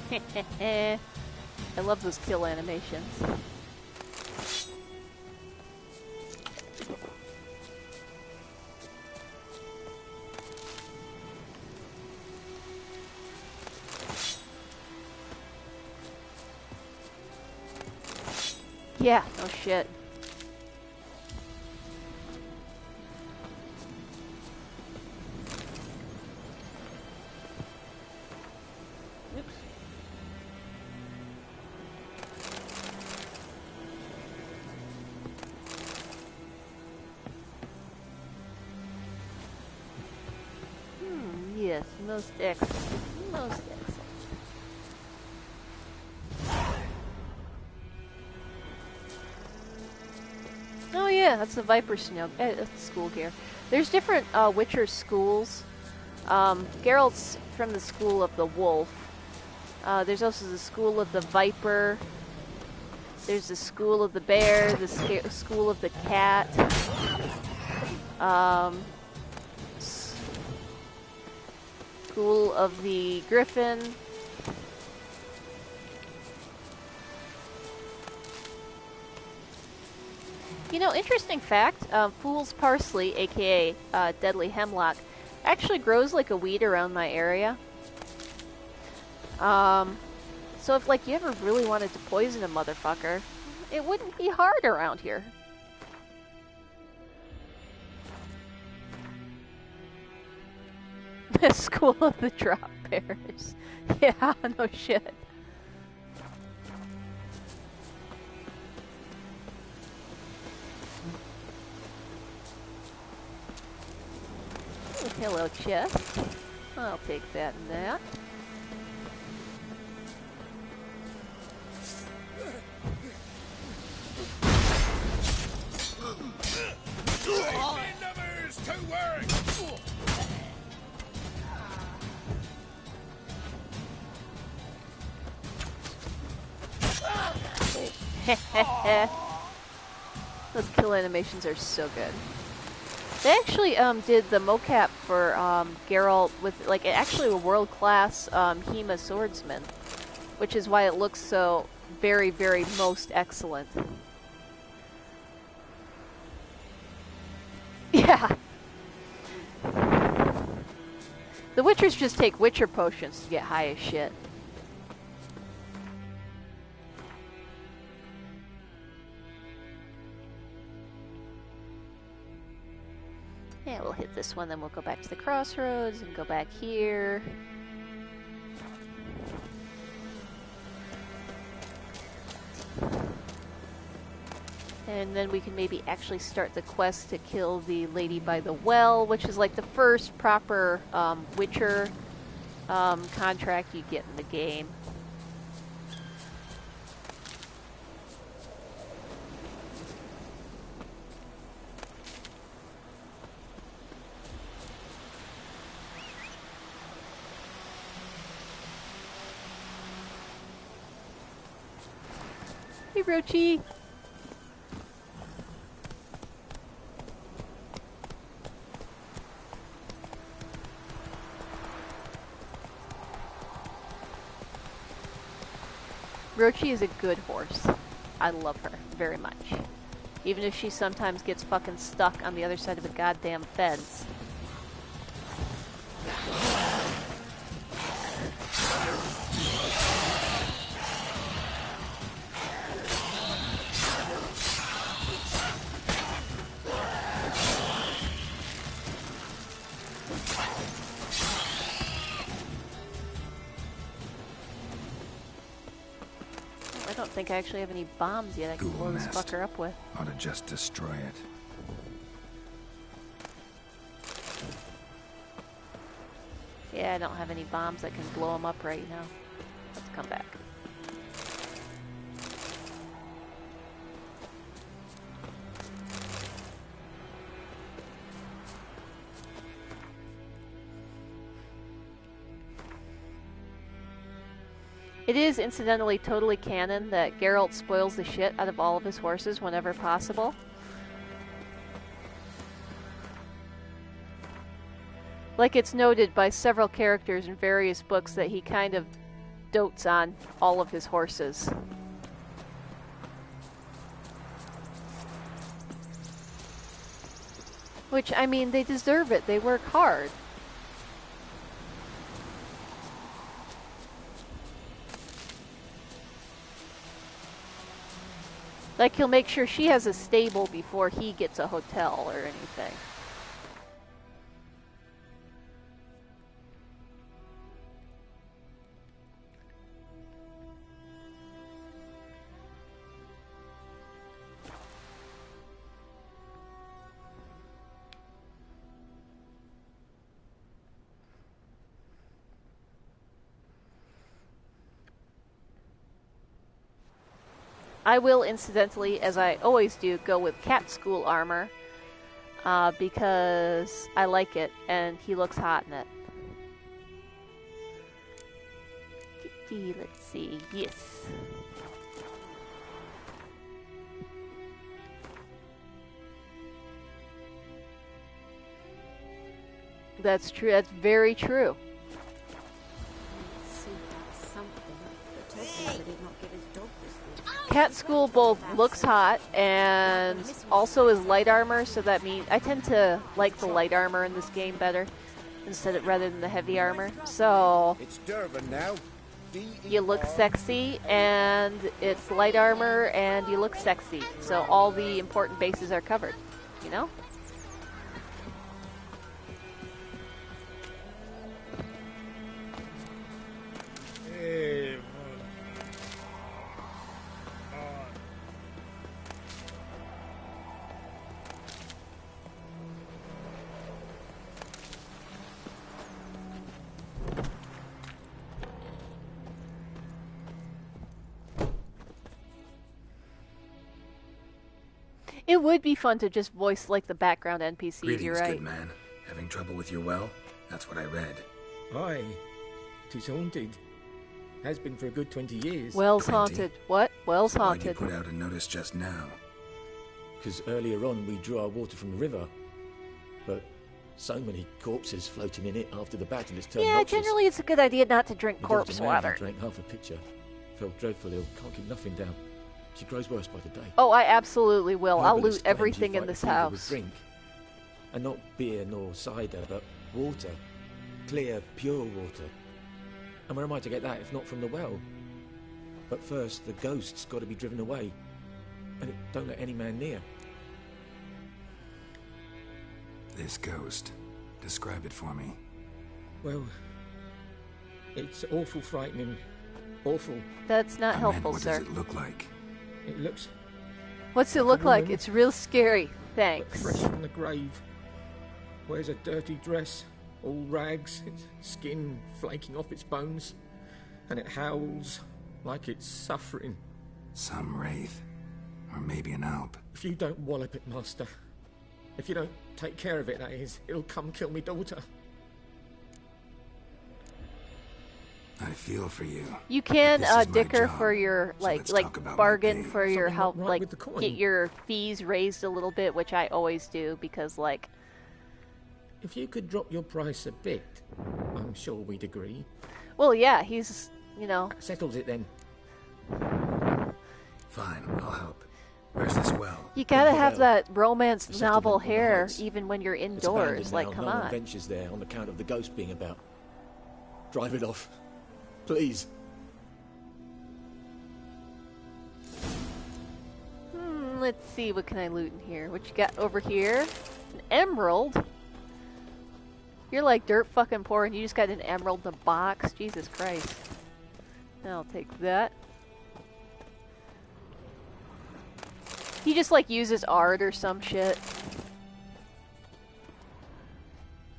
Speaker 1: I love those kill animations. Yeah, no shit. Oops. Yes, most excellent. Most excellent. Oh yeah, that's the Viper Snow. That's the school here. There's different Witcher schools. Geralt's from the school of the wolf. There's also the school of the viper. There's the school of the bear, the school of the cat. School of the griffin. You know, interesting fact, fool's parsley, aka deadly hemlock, actually grows like a weed around my area. So if like you ever really wanted to poison a motherfucker, it wouldn't be hard around here. The school of the drop bears. Yeah, no shit. Hello, chest. I'll take that and that.
Speaker 5: Numbers to work!
Speaker 1: Those kill animations are so good. They actually did the mocap for Geralt with like actually a world-class Hema swordsman, which is why it looks so very, very most excellent. Yeah. The Witchers just take Witcher potions to get high as shit. Yeah, we'll hit this one, then we'll go back to the crossroads and go back here. And then we can maybe actually start the quest to kill the lady by the well, which is like the first proper Witcher contract you get in the game. Hey, Rochi! Rochi is a good horse. I love her very much. Even if she sometimes gets fucking stuck on the other side of a goddamn fence. I don't think I actually have any bombs yet I can blow this fucker up with.
Speaker 3: Ought to just destroy it.
Speaker 1: Yeah, I don't have any bombs that can blow him up right now. Let's come back. It is, incidentally, totally canon that Geralt spoils the shit out of all of his horses whenever possible. Like it's noted by several characters in various books that he kind of dotes on all of his horses. Which, I mean, they deserve it. They work hard. Like, he'll make sure she has a stable before he gets a hotel or anything. I will, incidentally, as I always do, go with cat school armor because I like it and he looks hot in it. Let's see. Yes. That's true. That's very true. Cat school both looks hot and also is light armor, so that means I tend to like the light armor in this game better rather than the heavy armor. So
Speaker 5: It's Durban now.
Speaker 1: you look sexy, and it's light armor, and you look sexy. So all the important bases are covered, you know? It would be fun to just voice like the background NPCs.
Speaker 3: Greetings,
Speaker 1: you're right.
Speaker 3: good man. Having trouble with your well? That's what I read.
Speaker 12: Aye, 'tis haunted. Has been for a good 20 years.
Speaker 1: Well's
Speaker 3: 20?
Speaker 1: haunted. What? Well's
Speaker 3: So why'd you
Speaker 1: haunted.
Speaker 3: put out a notice just now?
Speaker 12: Because earlier on we drew our water from the river. But so many corpses floating in it after the battle, it's turned
Speaker 1: Yeah,
Speaker 12: noxious.
Speaker 1: generally it's a good idea not to drink
Speaker 12: My
Speaker 1: corpse
Speaker 12: daughter Mary
Speaker 1: water.
Speaker 12: drank half a pitcher. Felt dreadful ill, can't keep nothing down. She grows worse by the day.
Speaker 1: Oh, I absolutely will. I'll
Speaker 12: Herbalist
Speaker 1: loot
Speaker 12: claims
Speaker 1: everything
Speaker 12: you
Speaker 1: in
Speaker 12: fight
Speaker 1: this
Speaker 12: the fever with
Speaker 1: house.
Speaker 12: Drink. And not beer nor cider, but water. Clear, pure water. And where am I to get that if not from the well? But first, the ghost's got to be driven away. And it don't let any man near.
Speaker 3: This ghost. Describe it for me.
Speaker 12: Well, it's awful frightening. Awful.
Speaker 1: That's not helpful,
Speaker 3: what
Speaker 1: sir.
Speaker 3: does it look like?
Speaker 12: It looks
Speaker 1: What's it
Speaker 12: like a
Speaker 1: look like?
Speaker 12: woman,
Speaker 1: It's real scary.
Speaker 12: but
Speaker 1: Thanks.
Speaker 12: fresh from the grave. Wears a dirty dress, all rags, its skin flaking off its bones. And it howls like it's suffering.
Speaker 3: Some wraith. Or maybe an alp.
Speaker 12: If you don't wallop it, Master. If you don't take care of it, that is, it'll come kill me daughter.
Speaker 3: I feel for you.
Speaker 1: You can
Speaker 3: This is my
Speaker 1: dicker
Speaker 3: job,
Speaker 1: for your
Speaker 3: so let's talk about my
Speaker 1: bargain
Speaker 3: pay.
Speaker 1: for your
Speaker 12: Something
Speaker 1: help,
Speaker 12: not right
Speaker 1: like
Speaker 12: with the coin.
Speaker 1: get your fees raised a little bit, which I always do because like
Speaker 12: If you could drop your price a bit, I'm sure we'd agree.
Speaker 1: well yeah, he's
Speaker 12: Settles it then.
Speaker 3: Fine, I'll help. Where's this well?
Speaker 1: you gotta
Speaker 12: the
Speaker 1: have
Speaker 12: well.
Speaker 1: that romance
Speaker 12: A settlement
Speaker 1: novel
Speaker 12: on the
Speaker 1: hair
Speaker 12: heights.
Speaker 1: even when you're
Speaker 12: It's
Speaker 1: indoors.
Speaker 12: abandoned
Speaker 1: Like,
Speaker 12: now.
Speaker 1: come
Speaker 12: no one
Speaker 1: on.
Speaker 12: ventures there on account of the ghost being about. Drive it off. Please.
Speaker 1: Let's see, what can I loot in here? What you got over here? An emerald? You're like dirt fucking poor and you just got an emerald in a box? Jesus Christ. I'll take that. He just like uses art or some shit.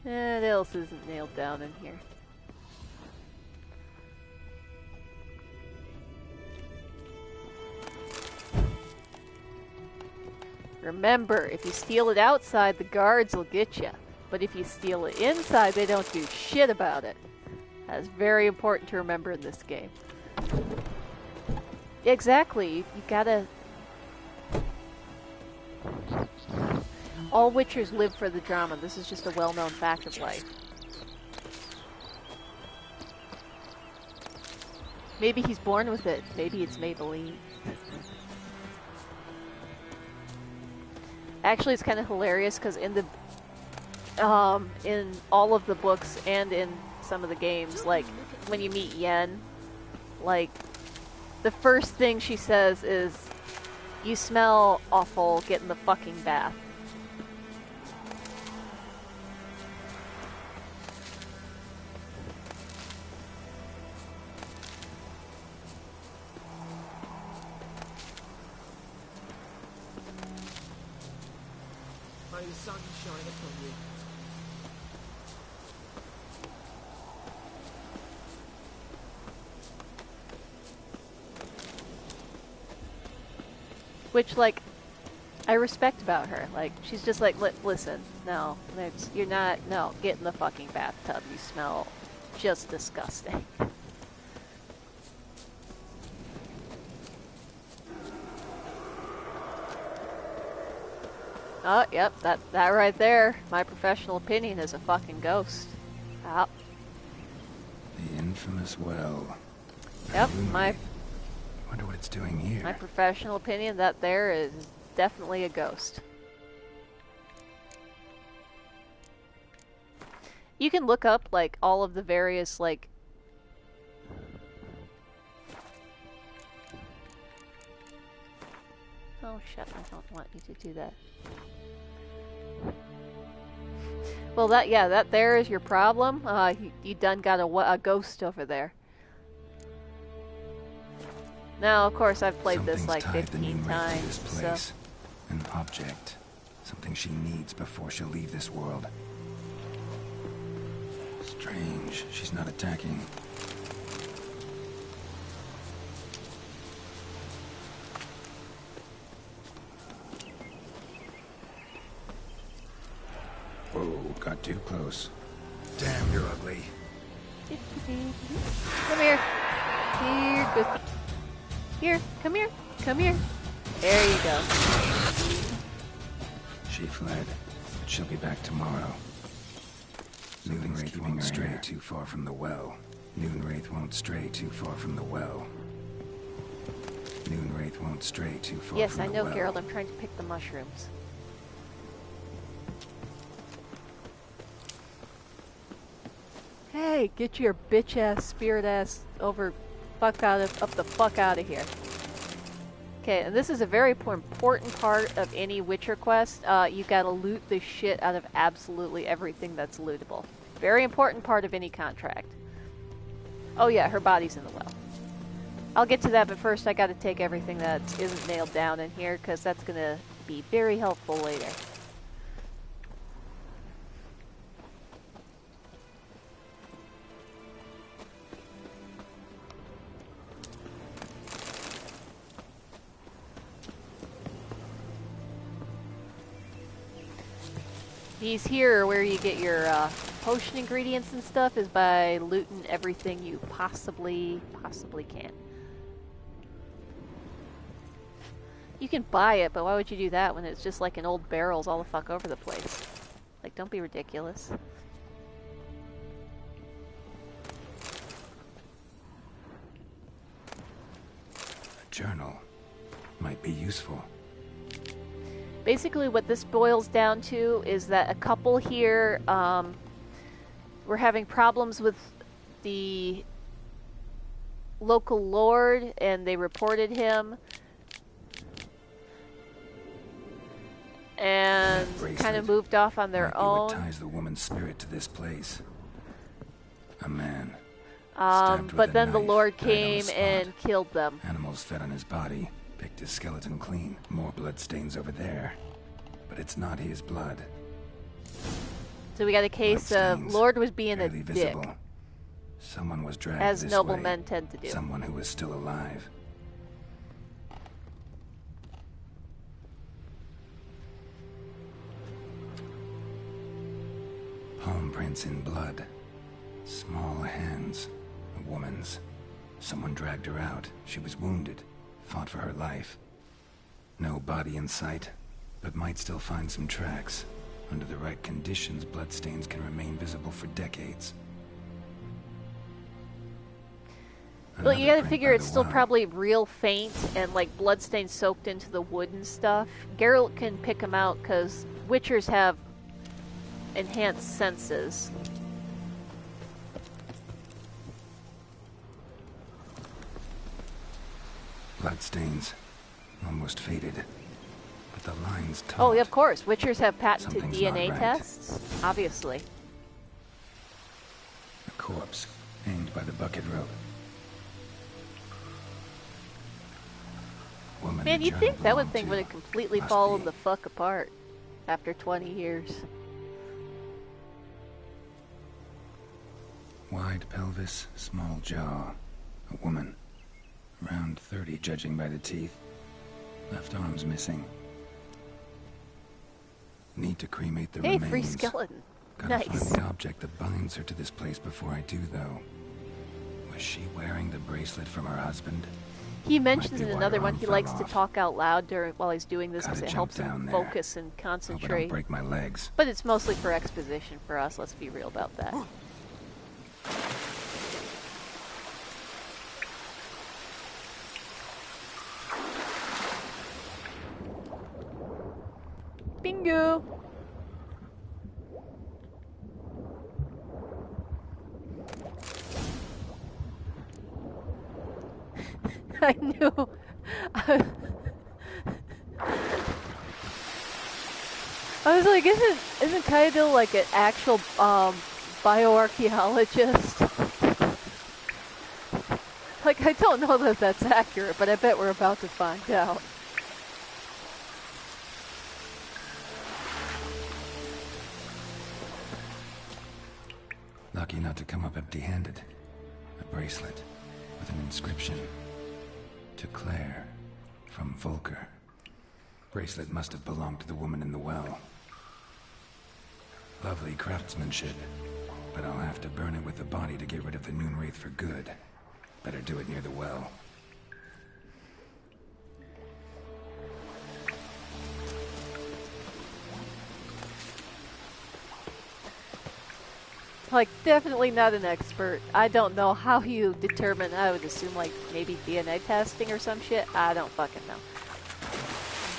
Speaker 1: What else isn't nailed down in here? Remember, if you steal it outside, the guards will get you. But if you steal it inside, they don't do shit about it. That's very important to remember in this game. Exactly, you gotta... All Witchers live for the drama. This is just a well-known fact of life. Maybe he's born with it. Maybe it's Maybelline. Actually, it's kind of hilarious because in all of the books and in some of the games, like when you meet Yen, like the first thing she says is, "You smell awful. Get in the fucking bath."
Speaker 12: May the sun shine upon you.
Speaker 1: Which, like, I respect about her. Like, she's just like, listen, no, you're not, no, get in the fucking bathtub. You smell just disgusting. Oh, yep, that right there, my professional opinion, is a fucking ghost. Yep.
Speaker 3: The infamous well.
Speaker 1: Yep,
Speaker 3: Wonder what it's doing here.
Speaker 1: my professional opinion, that there is definitely a ghost. You can look up, like, all of the various, like... Oh, shit, I don't want you to do that. Well, that there is your problem. You done got a ghost over there. Now, of course, I've played this like 15 times,
Speaker 3: this place. An object. Something she needs before she'll leave this world. Strange, she's not attacking. Whoa, got too close. Damn, you're ugly.
Speaker 1: Come here. Here, good. Here, come here. Come here. There you go.
Speaker 3: She fled, but she'll be back tomorrow. Noonwraith won't stray too far from the well. Noonwraith won't stray too far from the well. Noonwraith won't stray too far
Speaker 1: yes,
Speaker 3: from the well.
Speaker 1: Yes, I know, Geralt. I'm trying to pick the mushrooms. Hey, get your bitch-ass, spirit-ass up the fuck out of here. Okay, and this is a very important part of any Witcher quest. You gotta loot the shit out of absolutely everything that's lootable. Very important part of any contract. Oh yeah, her body's in the well. I'll get to that, but first I gotta take everything that isn't nailed down in here, because that's gonna be very helpful later. These here, where you get your potion ingredients and stuff, is by looting everything you possibly can. You can buy it, but why would you do that when it's just like in old barrels all the fuck over the place? Like, don't be ridiculous.
Speaker 3: A journal might be useful.
Speaker 1: Basically what this boils down to is that a couple here were having problems with the local lord, and they reported him. And kind of moved off on their own.
Speaker 3: What ties the woman's spirit to this place? A man.
Speaker 1: But then the Lord came and killed them.
Speaker 3: Animals fed on his body, picked his skeleton clean. More blood stains over there. But it's not his blood.
Speaker 1: So we got a case of Lord was being a dick.
Speaker 3: Someone was dragged
Speaker 1: as
Speaker 3: this
Speaker 1: noble
Speaker 3: way.
Speaker 1: Men tend to do.
Speaker 3: Someone who was still alive. Palm prints in blood. Small hands. A woman's. Someone dragged her out. She was wounded. Fought for her life. No body in sight, but might still find some tracks. Under the right conditions, bloodstains can remain visible for decades.
Speaker 1: Well, you gotta
Speaker 3: burned
Speaker 1: figure
Speaker 3: by
Speaker 1: it's
Speaker 3: the
Speaker 1: still
Speaker 3: well.
Speaker 1: probably real faint and like bloodstain soaked into the wood and stuff. Geralt can pick them out because Witchers have enhanced senses.
Speaker 3: Bloodstains. Almost faded. But the line's taut.
Speaker 1: Oh, yeah, of course. Witchers have patented
Speaker 3: Something's
Speaker 1: DNA
Speaker 3: not right.
Speaker 1: tests. Obviously.
Speaker 3: A corpse hanged by the bucket rope. Woman
Speaker 1: Man,
Speaker 3: the
Speaker 1: you'd
Speaker 3: journal
Speaker 1: think that
Speaker 3: belonged
Speaker 1: thing
Speaker 3: to
Speaker 1: would have completely
Speaker 3: must
Speaker 1: fallen
Speaker 3: be.
Speaker 1: the fuck apart after 20 years.
Speaker 3: Wide pelvis, small jaw. A woman. Around 30, judging by the teeth. Left arm's missing. Need to cremate the
Speaker 1: Hey,
Speaker 3: remains.
Speaker 1: free skeleton.
Speaker 3: Gotta
Speaker 1: Nice.
Speaker 3: find the object that binds her to this place before I do, though. Was she wearing the bracelet from her husband?
Speaker 1: He mentions
Speaker 3: be
Speaker 1: in
Speaker 3: why
Speaker 1: another
Speaker 3: her
Speaker 1: one
Speaker 3: arm
Speaker 1: he
Speaker 3: fell
Speaker 1: likes to
Speaker 3: off.
Speaker 1: talk out loud while he's doing this
Speaker 3: Gotta
Speaker 1: because it
Speaker 3: jump
Speaker 1: helps him
Speaker 3: down there.
Speaker 1: focus and
Speaker 3: Hope I
Speaker 1: concentrate.
Speaker 3: don't break my legs.
Speaker 1: But it's mostly for exposition for us, let's be real about that. Bingo! I knew. I was like, isn't Kaidil like an actual bioarchaeologist? Like, I don't know that that's accurate, but I bet we're about to find out.
Speaker 3: Lucky not to come up empty-handed. A bracelet with an inscription. To Claire, from Volker. Bracelet must have belonged to the woman in the well. Lovely craftsmanship, but I'll have to burn it with the body to get rid of the Noonwraith for good. Better do it near the well.
Speaker 1: Like, definitely not an expert. I don't know how you determine. I would assume, like, maybe DNA testing or some shit. I don't fucking know.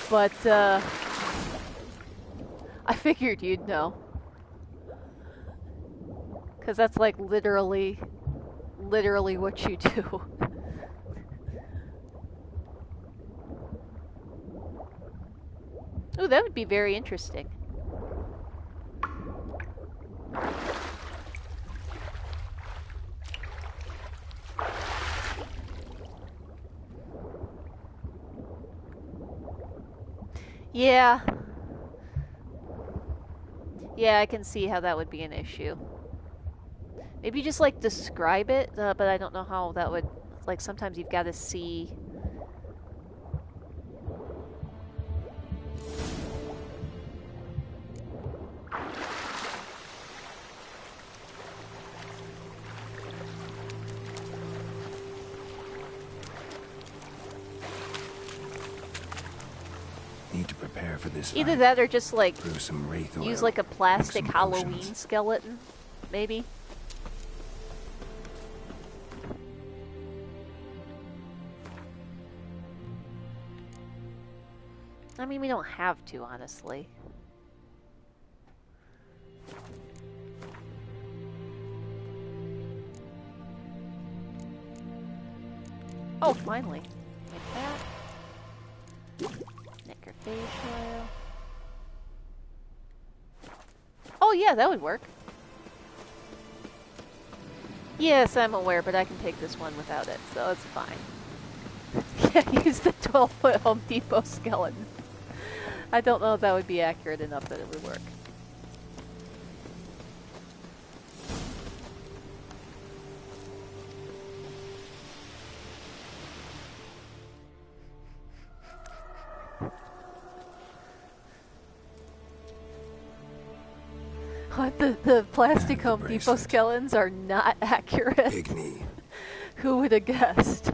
Speaker 1: But, I figured you'd know. Because that's, like, literally what you do. Ooh, that would be very interesting. Yeah. Yeah, I can see how that would be an issue. Maybe just, like, describe it, but I don't know how that would... Like, sometimes you've got to see...
Speaker 3: Need to prepare for this
Speaker 1: Either
Speaker 3: fight.
Speaker 1: that or just, like,
Speaker 3: Brew some wraith oil.
Speaker 1: use, like, a plastic
Speaker 3: Make some
Speaker 1: Halloween
Speaker 3: potions.
Speaker 1: skeleton, maybe? I mean, we don't have to, honestly. Oh, finally. Like that. Necrofacial. Oh, yeah, that would work. Yes, I'm aware, but I can take this one without it, so it's fine. Yeah, use the 12-foot Home Depot skeleton. I don't know if that would be accurate enough that it would work. What, the plastic Home Depot skeletons are not accurate?
Speaker 3: Big knee.
Speaker 1: Who would have guessed?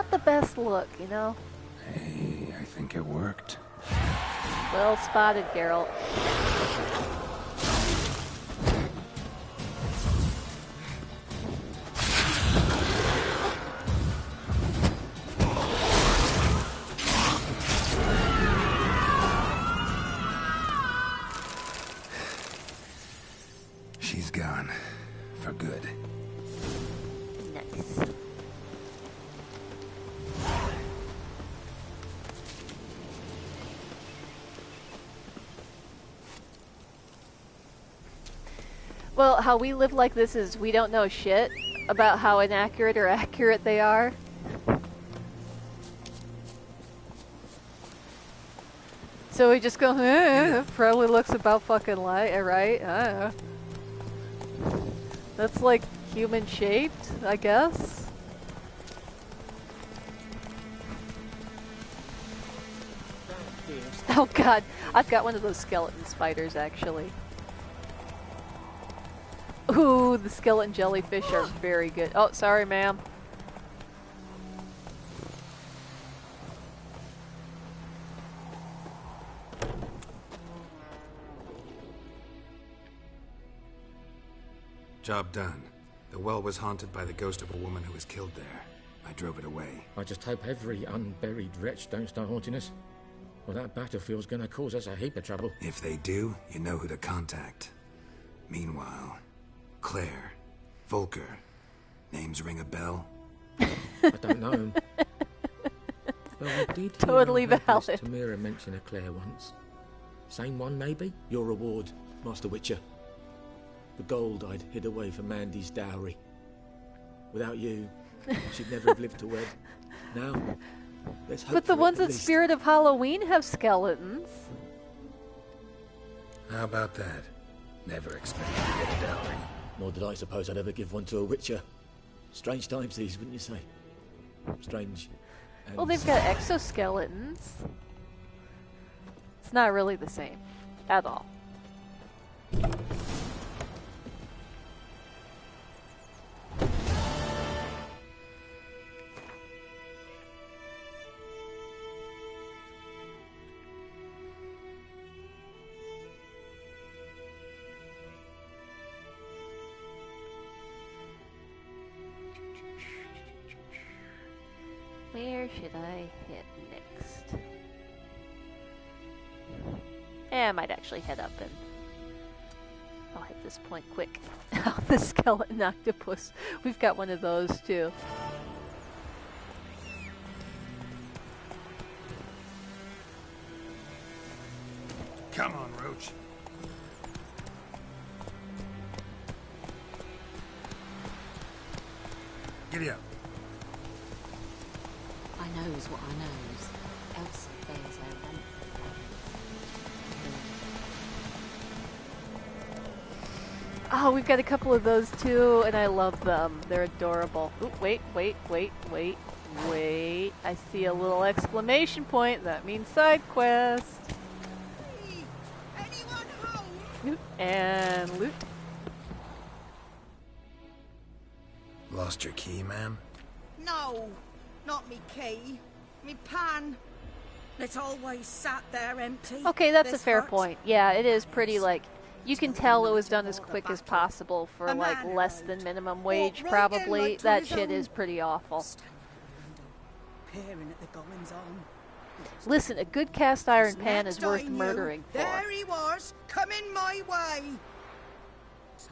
Speaker 1: not the best look, you know?
Speaker 3: Hey, I think it worked.
Speaker 1: Well spotted, Geralt.
Speaker 3: She's gone. For good.
Speaker 1: Nice. Well, how we live like this is we don't know shit about how inaccurate or accurate they are. So we just go, probably looks about fucking right, right? That's like human shaped, I guess. Oh god, I've got one of those skeleton spiders actually. Ooh, the skeleton jellyfish are very good. Oh, sorry, ma'am.
Speaker 3: Job done. The well was haunted by the ghost of a woman who was killed there. I drove it away.
Speaker 12: I just hope every unburied wretch don't start haunting us. Well, that battlefield's gonna cause us a heap of trouble.
Speaker 3: If they do, you know who to contact. Meanwhile, Claire, Volker, names ring a bell?
Speaker 12: I don't know him. But I did
Speaker 1: Totally
Speaker 12: hear
Speaker 1: valid.
Speaker 12: Tamira mention a Claire once. Same one, maybe? Your reward, Master Witcher. The gold I'd hid away for Mandy's dowry. Without you, she'd never have lived to wed. Now, let's hope
Speaker 1: But the
Speaker 12: for it
Speaker 1: ones
Speaker 12: at
Speaker 1: at
Speaker 12: least.
Speaker 1: Spirit of Halloween have skeletons.
Speaker 3: How about that? Never expected to get a dowry.
Speaker 12: Nor did I suppose I'd ever give one to a Witcher. Strange times these, wouldn't you say? Strange. And
Speaker 1: Well, they've got exoskeletons. It's not really the same. At all. Where should I hit next? I might actually head up and I'll hit this point quick. Oh, the skeleton octopus. We've got one of those too.
Speaker 3: Come on, Roach. Giddy up.
Speaker 15: I knows what I knows. Else there's a want.
Speaker 1: Oh, we've got a couple of those too, and I love them. They're adorable. Ooh, wait. I see a little exclamation point. That means side quest.
Speaker 14: Anyone home?
Speaker 1: Oop, and loot.
Speaker 3: Lost your key, ma'am?
Speaker 14: No, not me key. Me pan. It's always sat there empty.
Speaker 1: Okay, that's a
Speaker 14: This
Speaker 1: fair
Speaker 14: hurts.
Speaker 1: point. Yeah, it is pretty, like, you can tell it was done as quick as possible for,
Speaker 14: A
Speaker 1: like,
Speaker 14: man
Speaker 1: less
Speaker 14: rode.
Speaker 1: than minimum wage,
Speaker 14: Walked right in
Speaker 1: probably.
Speaker 14: like to
Speaker 1: That
Speaker 14: his
Speaker 1: shit
Speaker 14: own.
Speaker 1: is pretty awful.
Speaker 14: Peering at the goings on.
Speaker 1: Listen, a good cast iron pan
Speaker 14: Next
Speaker 1: is worth
Speaker 14: I knew,
Speaker 1: murdering for.
Speaker 14: There he was, coming my way. So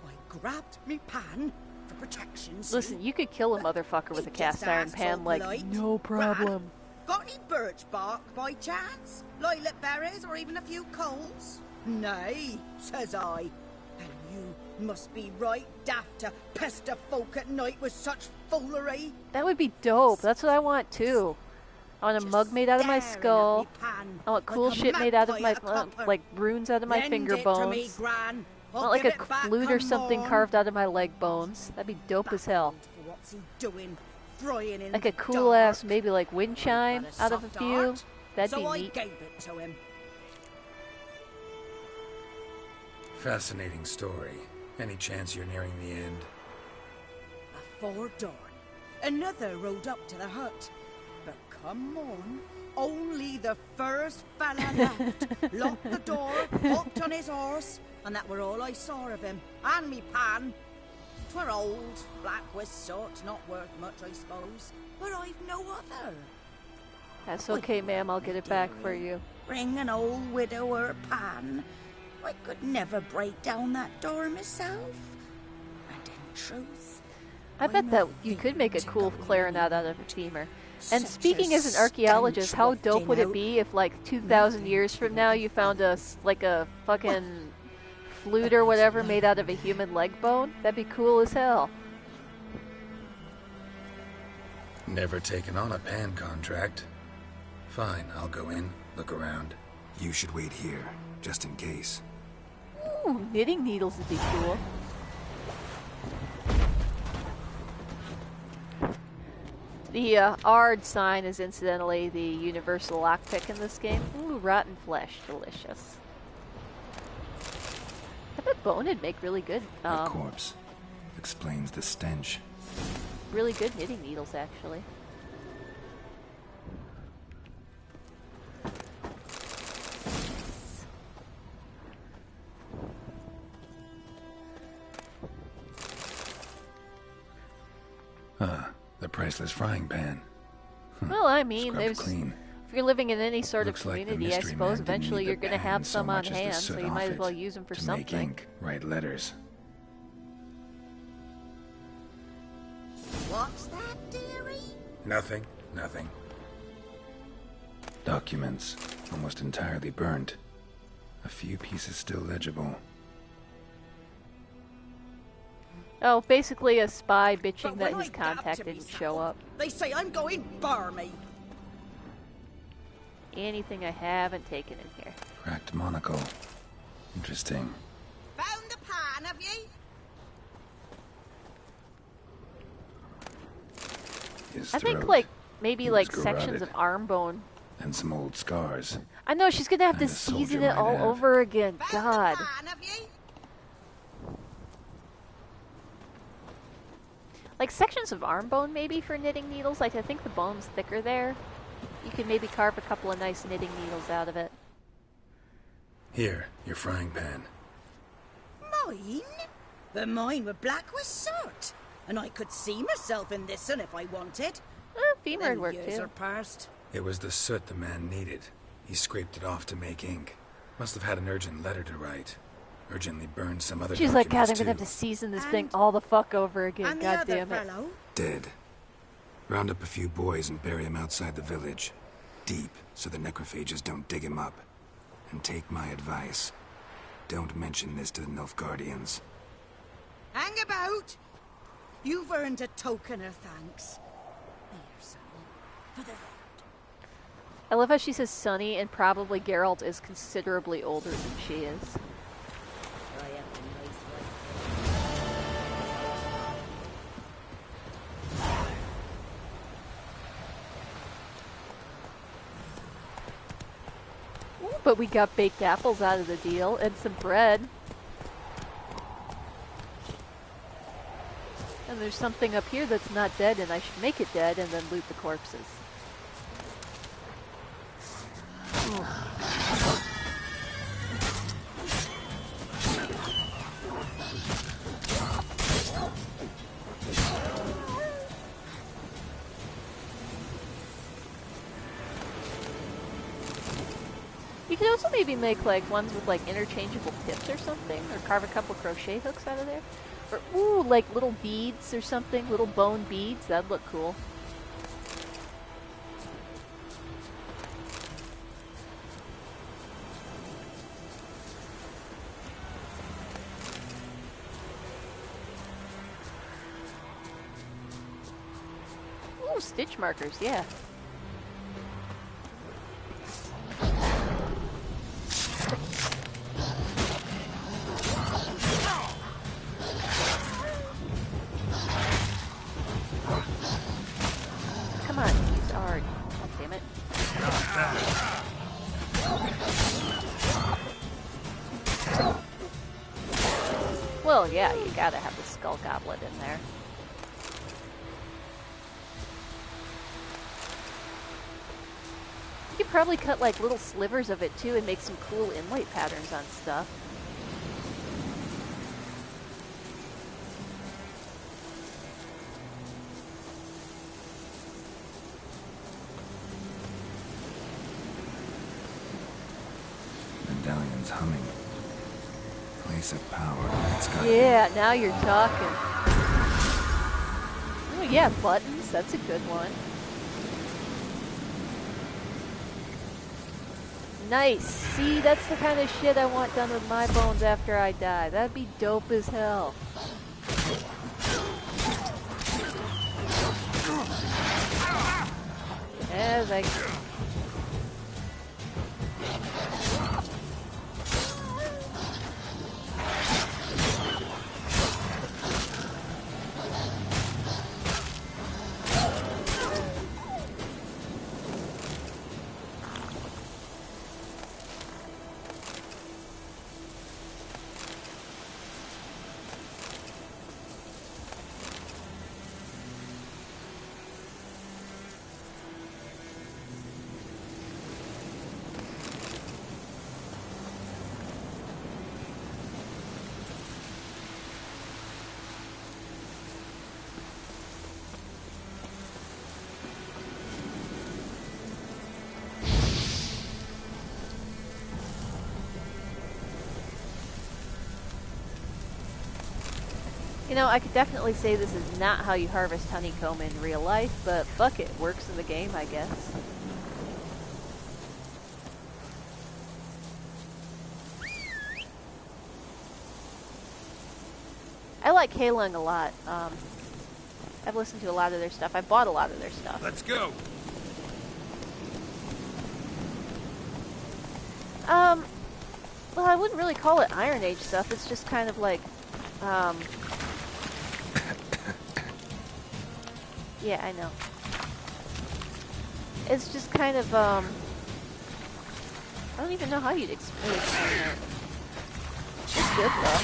Speaker 14: I grabbed me pan for protection. see?
Speaker 1: Listen, you could kill a motherfucker with a cast iron pan, like, no problem.
Speaker 14: Got any birch bark by chance? Lilac berries or even a few coals? Nay, says I. And you must be right daft to pester folk at night with such foolery.
Speaker 1: That would be dope. That's what I want, too. I want a mug made out of my skull. I want cool
Speaker 14: like a
Speaker 1: shit made out of my,
Speaker 14: magpie at a copper.
Speaker 1: like, runes out of my
Speaker 14: Lend
Speaker 1: finger
Speaker 14: it to me,
Speaker 1: bones.
Speaker 14: Gran.
Speaker 1: I
Speaker 14: I'll
Speaker 1: want, like,
Speaker 14: give
Speaker 1: a
Speaker 14: it back
Speaker 1: flute or
Speaker 14: come
Speaker 1: something
Speaker 14: morn.
Speaker 1: carved out of my leg bones. That'd be dope as hell.
Speaker 14: What's he doing? Frying in
Speaker 1: Like a
Speaker 14: the
Speaker 1: cool
Speaker 14: dark?
Speaker 1: ass, maybe like wind chime
Speaker 14: Got a
Speaker 1: out of a
Speaker 14: soft
Speaker 1: few.
Speaker 14: heart,
Speaker 1: That'd
Speaker 14: so
Speaker 1: be
Speaker 14: I
Speaker 1: neat.
Speaker 14: gave it to him.
Speaker 3: Fascinating story. Any chance you're nearing the end?
Speaker 14: Before dawn, Another rode up to the hut. But come on, only the first fella left. Locked the door, hopped on his horse, and that were all I saw of him. And me pan. 'Twere old, black with soot, not worth much, I suppose. But I've no other.
Speaker 1: That's okay, ma'am. I'll get it back for you.
Speaker 14: Bring an old widower pan. I could never break down that door myself. And in truth,
Speaker 1: I bet that you could make a cool clarinet out of a femur. And speaking as an archaeologist, how dope would it be if, like, 2,000 years from now you found a fucking flute or whatever made out of a human leg bone? That'd be cool as hell.
Speaker 3: Never taken on a pan contract. Fine, I'll go in, look around. You should wait here, just in case.
Speaker 1: Ooh, knitting needles would be cool. The Ard sign is incidentally the universal lockpick in this game. Ooh, rotten flesh, delicious. I bet bone would make really good.
Speaker 3: A corpse explains the stench.
Speaker 1: Really good knitting needles, actually.
Speaker 3: The priceless frying pan.
Speaker 1: Well, I mean,
Speaker 3: Scrubbed
Speaker 1: there's
Speaker 3: clean.
Speaker 1: if you're living in any sort
Speaker 3: Looks
Speaker 1: of
Speaker 3: like the
Speaker 1: community, I
Speaker 3: mystery
Speaker 1: suppose
Speaker 3: man didn't
Speaker 1: eventually
Speaker 3: need
Speaker 1: you're
Speaker 3: the
Speaker 1: going to
Speaker 3: pan
Speaker 1: have
Speaker 3: so
Speaker 1: some on
Speaker 3: much as the
Speaker 1: hand, so
Speaker 3: soot
Speaker 1: you
Speaker 3: off
Speaker 1: might as
Speaker 3: it
Speaker 1: well use them for
Speaker 3: to
Speaker 1: something.
Speaker 3: make ink, write letters.
Speaker 14: what's that, dearie?
Speaker 3: Nothing. Documents, almost entirely burnt. A few pieces still legible.
Speaker 1: Oh, basically a spy bitching
Speaker 14: But
Speaker 1: that
Speaker 14: when
Speaker 1: his
Speaker 14: I gab
Speaker 1: contact
Speaker 14: to
Speaker 1: didn't
Speaker 14: myself,
Speaker 1: show up.
Speaker 14: They say I'm going barmy.
Speaker 1: Anything I haven't taken in here.
Speaker 3: Cracked monocle. Interesting.
Speaker 14: Found the pan, have ye?
Speaker 3: His
Speaker 1: I think
Speaker 3: throat.
Speaker 1: like maybe
Speaker 3: He
Speaker 1: like
Speaker 3: was
Speaker 1: sections
Speaker 3: garroted.
Speaker 1: of arm bone.
Speaker 3: And some old scars.
Speaker 1: I know she's gonna have to
Speaker 3: And a
Speaker 1: season
Speaker 3: soldier
Speaker 1: it all
Speaker 3: might have.
Speaker 1: over again. God.
Speaker 14: Pan, have ye?
Speaker 1: Like sections of arm bone maybe for knitting needles. Like I think the bone's thicker there. You could maybe carve a couple of nice knitting needles out of it.
Speaker 3: Here, your frying pan.
Speaker 14: Mine? But mine were black with soot. And I could see myself in this one if I wanted.
Speaker 1: Femur would
Speaker 14: Them
Speaker 1: work
Speaker 14: years
Speaker 1: too.
Speaker 14: are past.
Speaker 3: It was the soot the man needed. He scraped it off to make ink. Must have had an urgent letter to write. Urgently burned some other
Speaker 1: She's like, God, I'm
Speaker 3: documents,
Speaker 1: gonna have
Speaker 3: too.
Speaker 1: to season this thing all the fuck over again.
Speaker 14: And the
Speaker 1: God
Speaker 14: other
Speaker 1: damn it.
Speaker 14: fellow?
Speaker 3: Dead. Round up a few boys and bury him outside the village. Deep, so the necrophages don't dig him up. And take my advice. Don't mention this to the Nilfgaardians.
Speaker 14: Hang about! You've earned a token of thanks. Here, son, for the road.
Speaker 1: I love how she says Sonny, and probably Geralt is considerably older than she is. Ooh, but we got baked apples out of the deal, and some bread. And there's something up here that's not dead, and I should make it dead and then loot the corpses. You could also maybe make like ones with like interchangeable tips or something, or carve a couple crochet hooks out of there. Or ooh, like little beads or something, little bone beads, that'd look cool. Ooh, stitch markers, yeah. Come on, use art. God damn it. Well, yeah, you gotta have the skull goblet in there. could probably cut like little slivers of it too and make some cool inlay patterns on stuff.
Speaker 3: Medallion's humming. Place of power. It's got
Speaker 1: Yeah, now you're talking. Oh yeah, buttons. That's a good one. Nice. See, that's the kind of shit I want done with my bones after I die. That'd be dope as hell. As I... You know, I could definitely say this is not how you harvest honeycomb in real life, but fuck it, works in the game, I guess. I like Halung a lot. I've listened to a lot of their stuff. I bought a lot of their stuff.
Speaker 16: Let's go.
Speaker 1: Well, I wouldn't really call it Iron Age stuff. It's just kind of like, yeah, I know. It's just kind of, I don't even know how you'd explain it. It's good, though.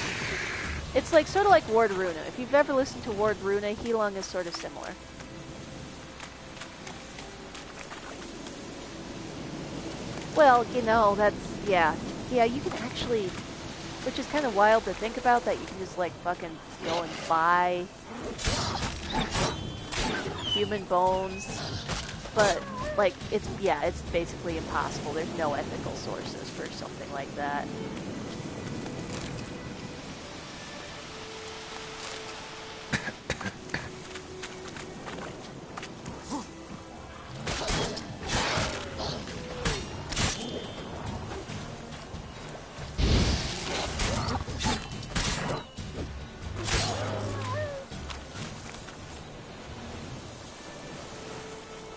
Speaker 1: It's like, sort of like Ward Runa. If you've ever listened to Ward Runa, Heelung is sort of similar. Well, you know, that's, yeah. Yeah, you can actually, which is kind of wild to think about, that you can just, like, fucking go and buy human bones, but, like, it's, yeah, it's basically impossible. There's no ethical sources for something like that.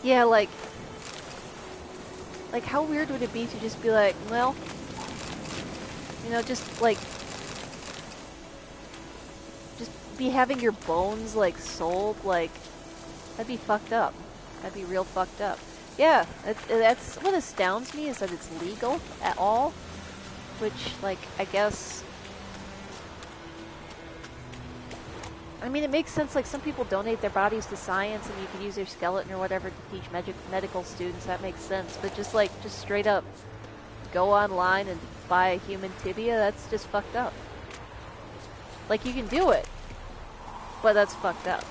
Speaker 1: Yeah, like how weird would it be to just be like, well, you know, just be having your bones, like, sold, like, that'd be fucked up. That'd be real fucked up. Yeah, that's what astounds me, is that it's legal at all, which, like, I guess, I mean, it makes sense, like, some people donate their bodies to science and you can use their skeleton or whatever to teach medical students, that makes sense, but just, like, just straight up go online and buy a human tibia, that's just fucked up. Like, you can do it, but that's fucked up.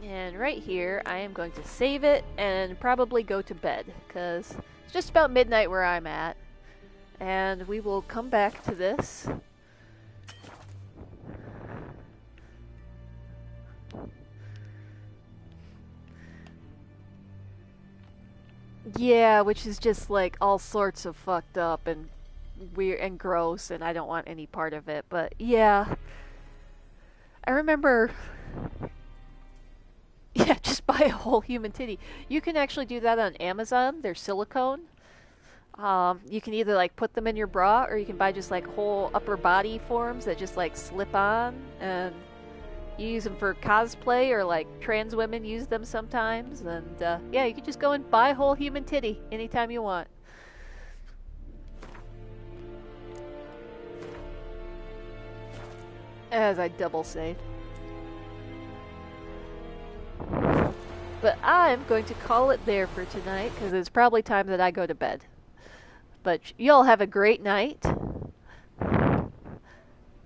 Speaker 1: And right here, I am going to save it and probably go to bed, because it's just about midnight where I'm at. And we will come back to this. Yeah, which is just like all sorts of fucked up and weird and gross, and I don't want any part of it. But yeah, I remember... Yeah, just buy a whole human titty. You can actually do that on Amazon. They're silicone. You can either like put them in your bra, or you can buy just like whole upper body forms that just like slip on, and you use them for cosplay, or like trans women use them sometimes. And yeah, you can just go and buy a whole human titty anytime you want. As I double saved. But I'm going to call it there for tonight, because it's probably time that I go to bed. But y'all have a great night. And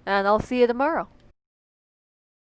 Speaker 1: I'll see you tomorrow.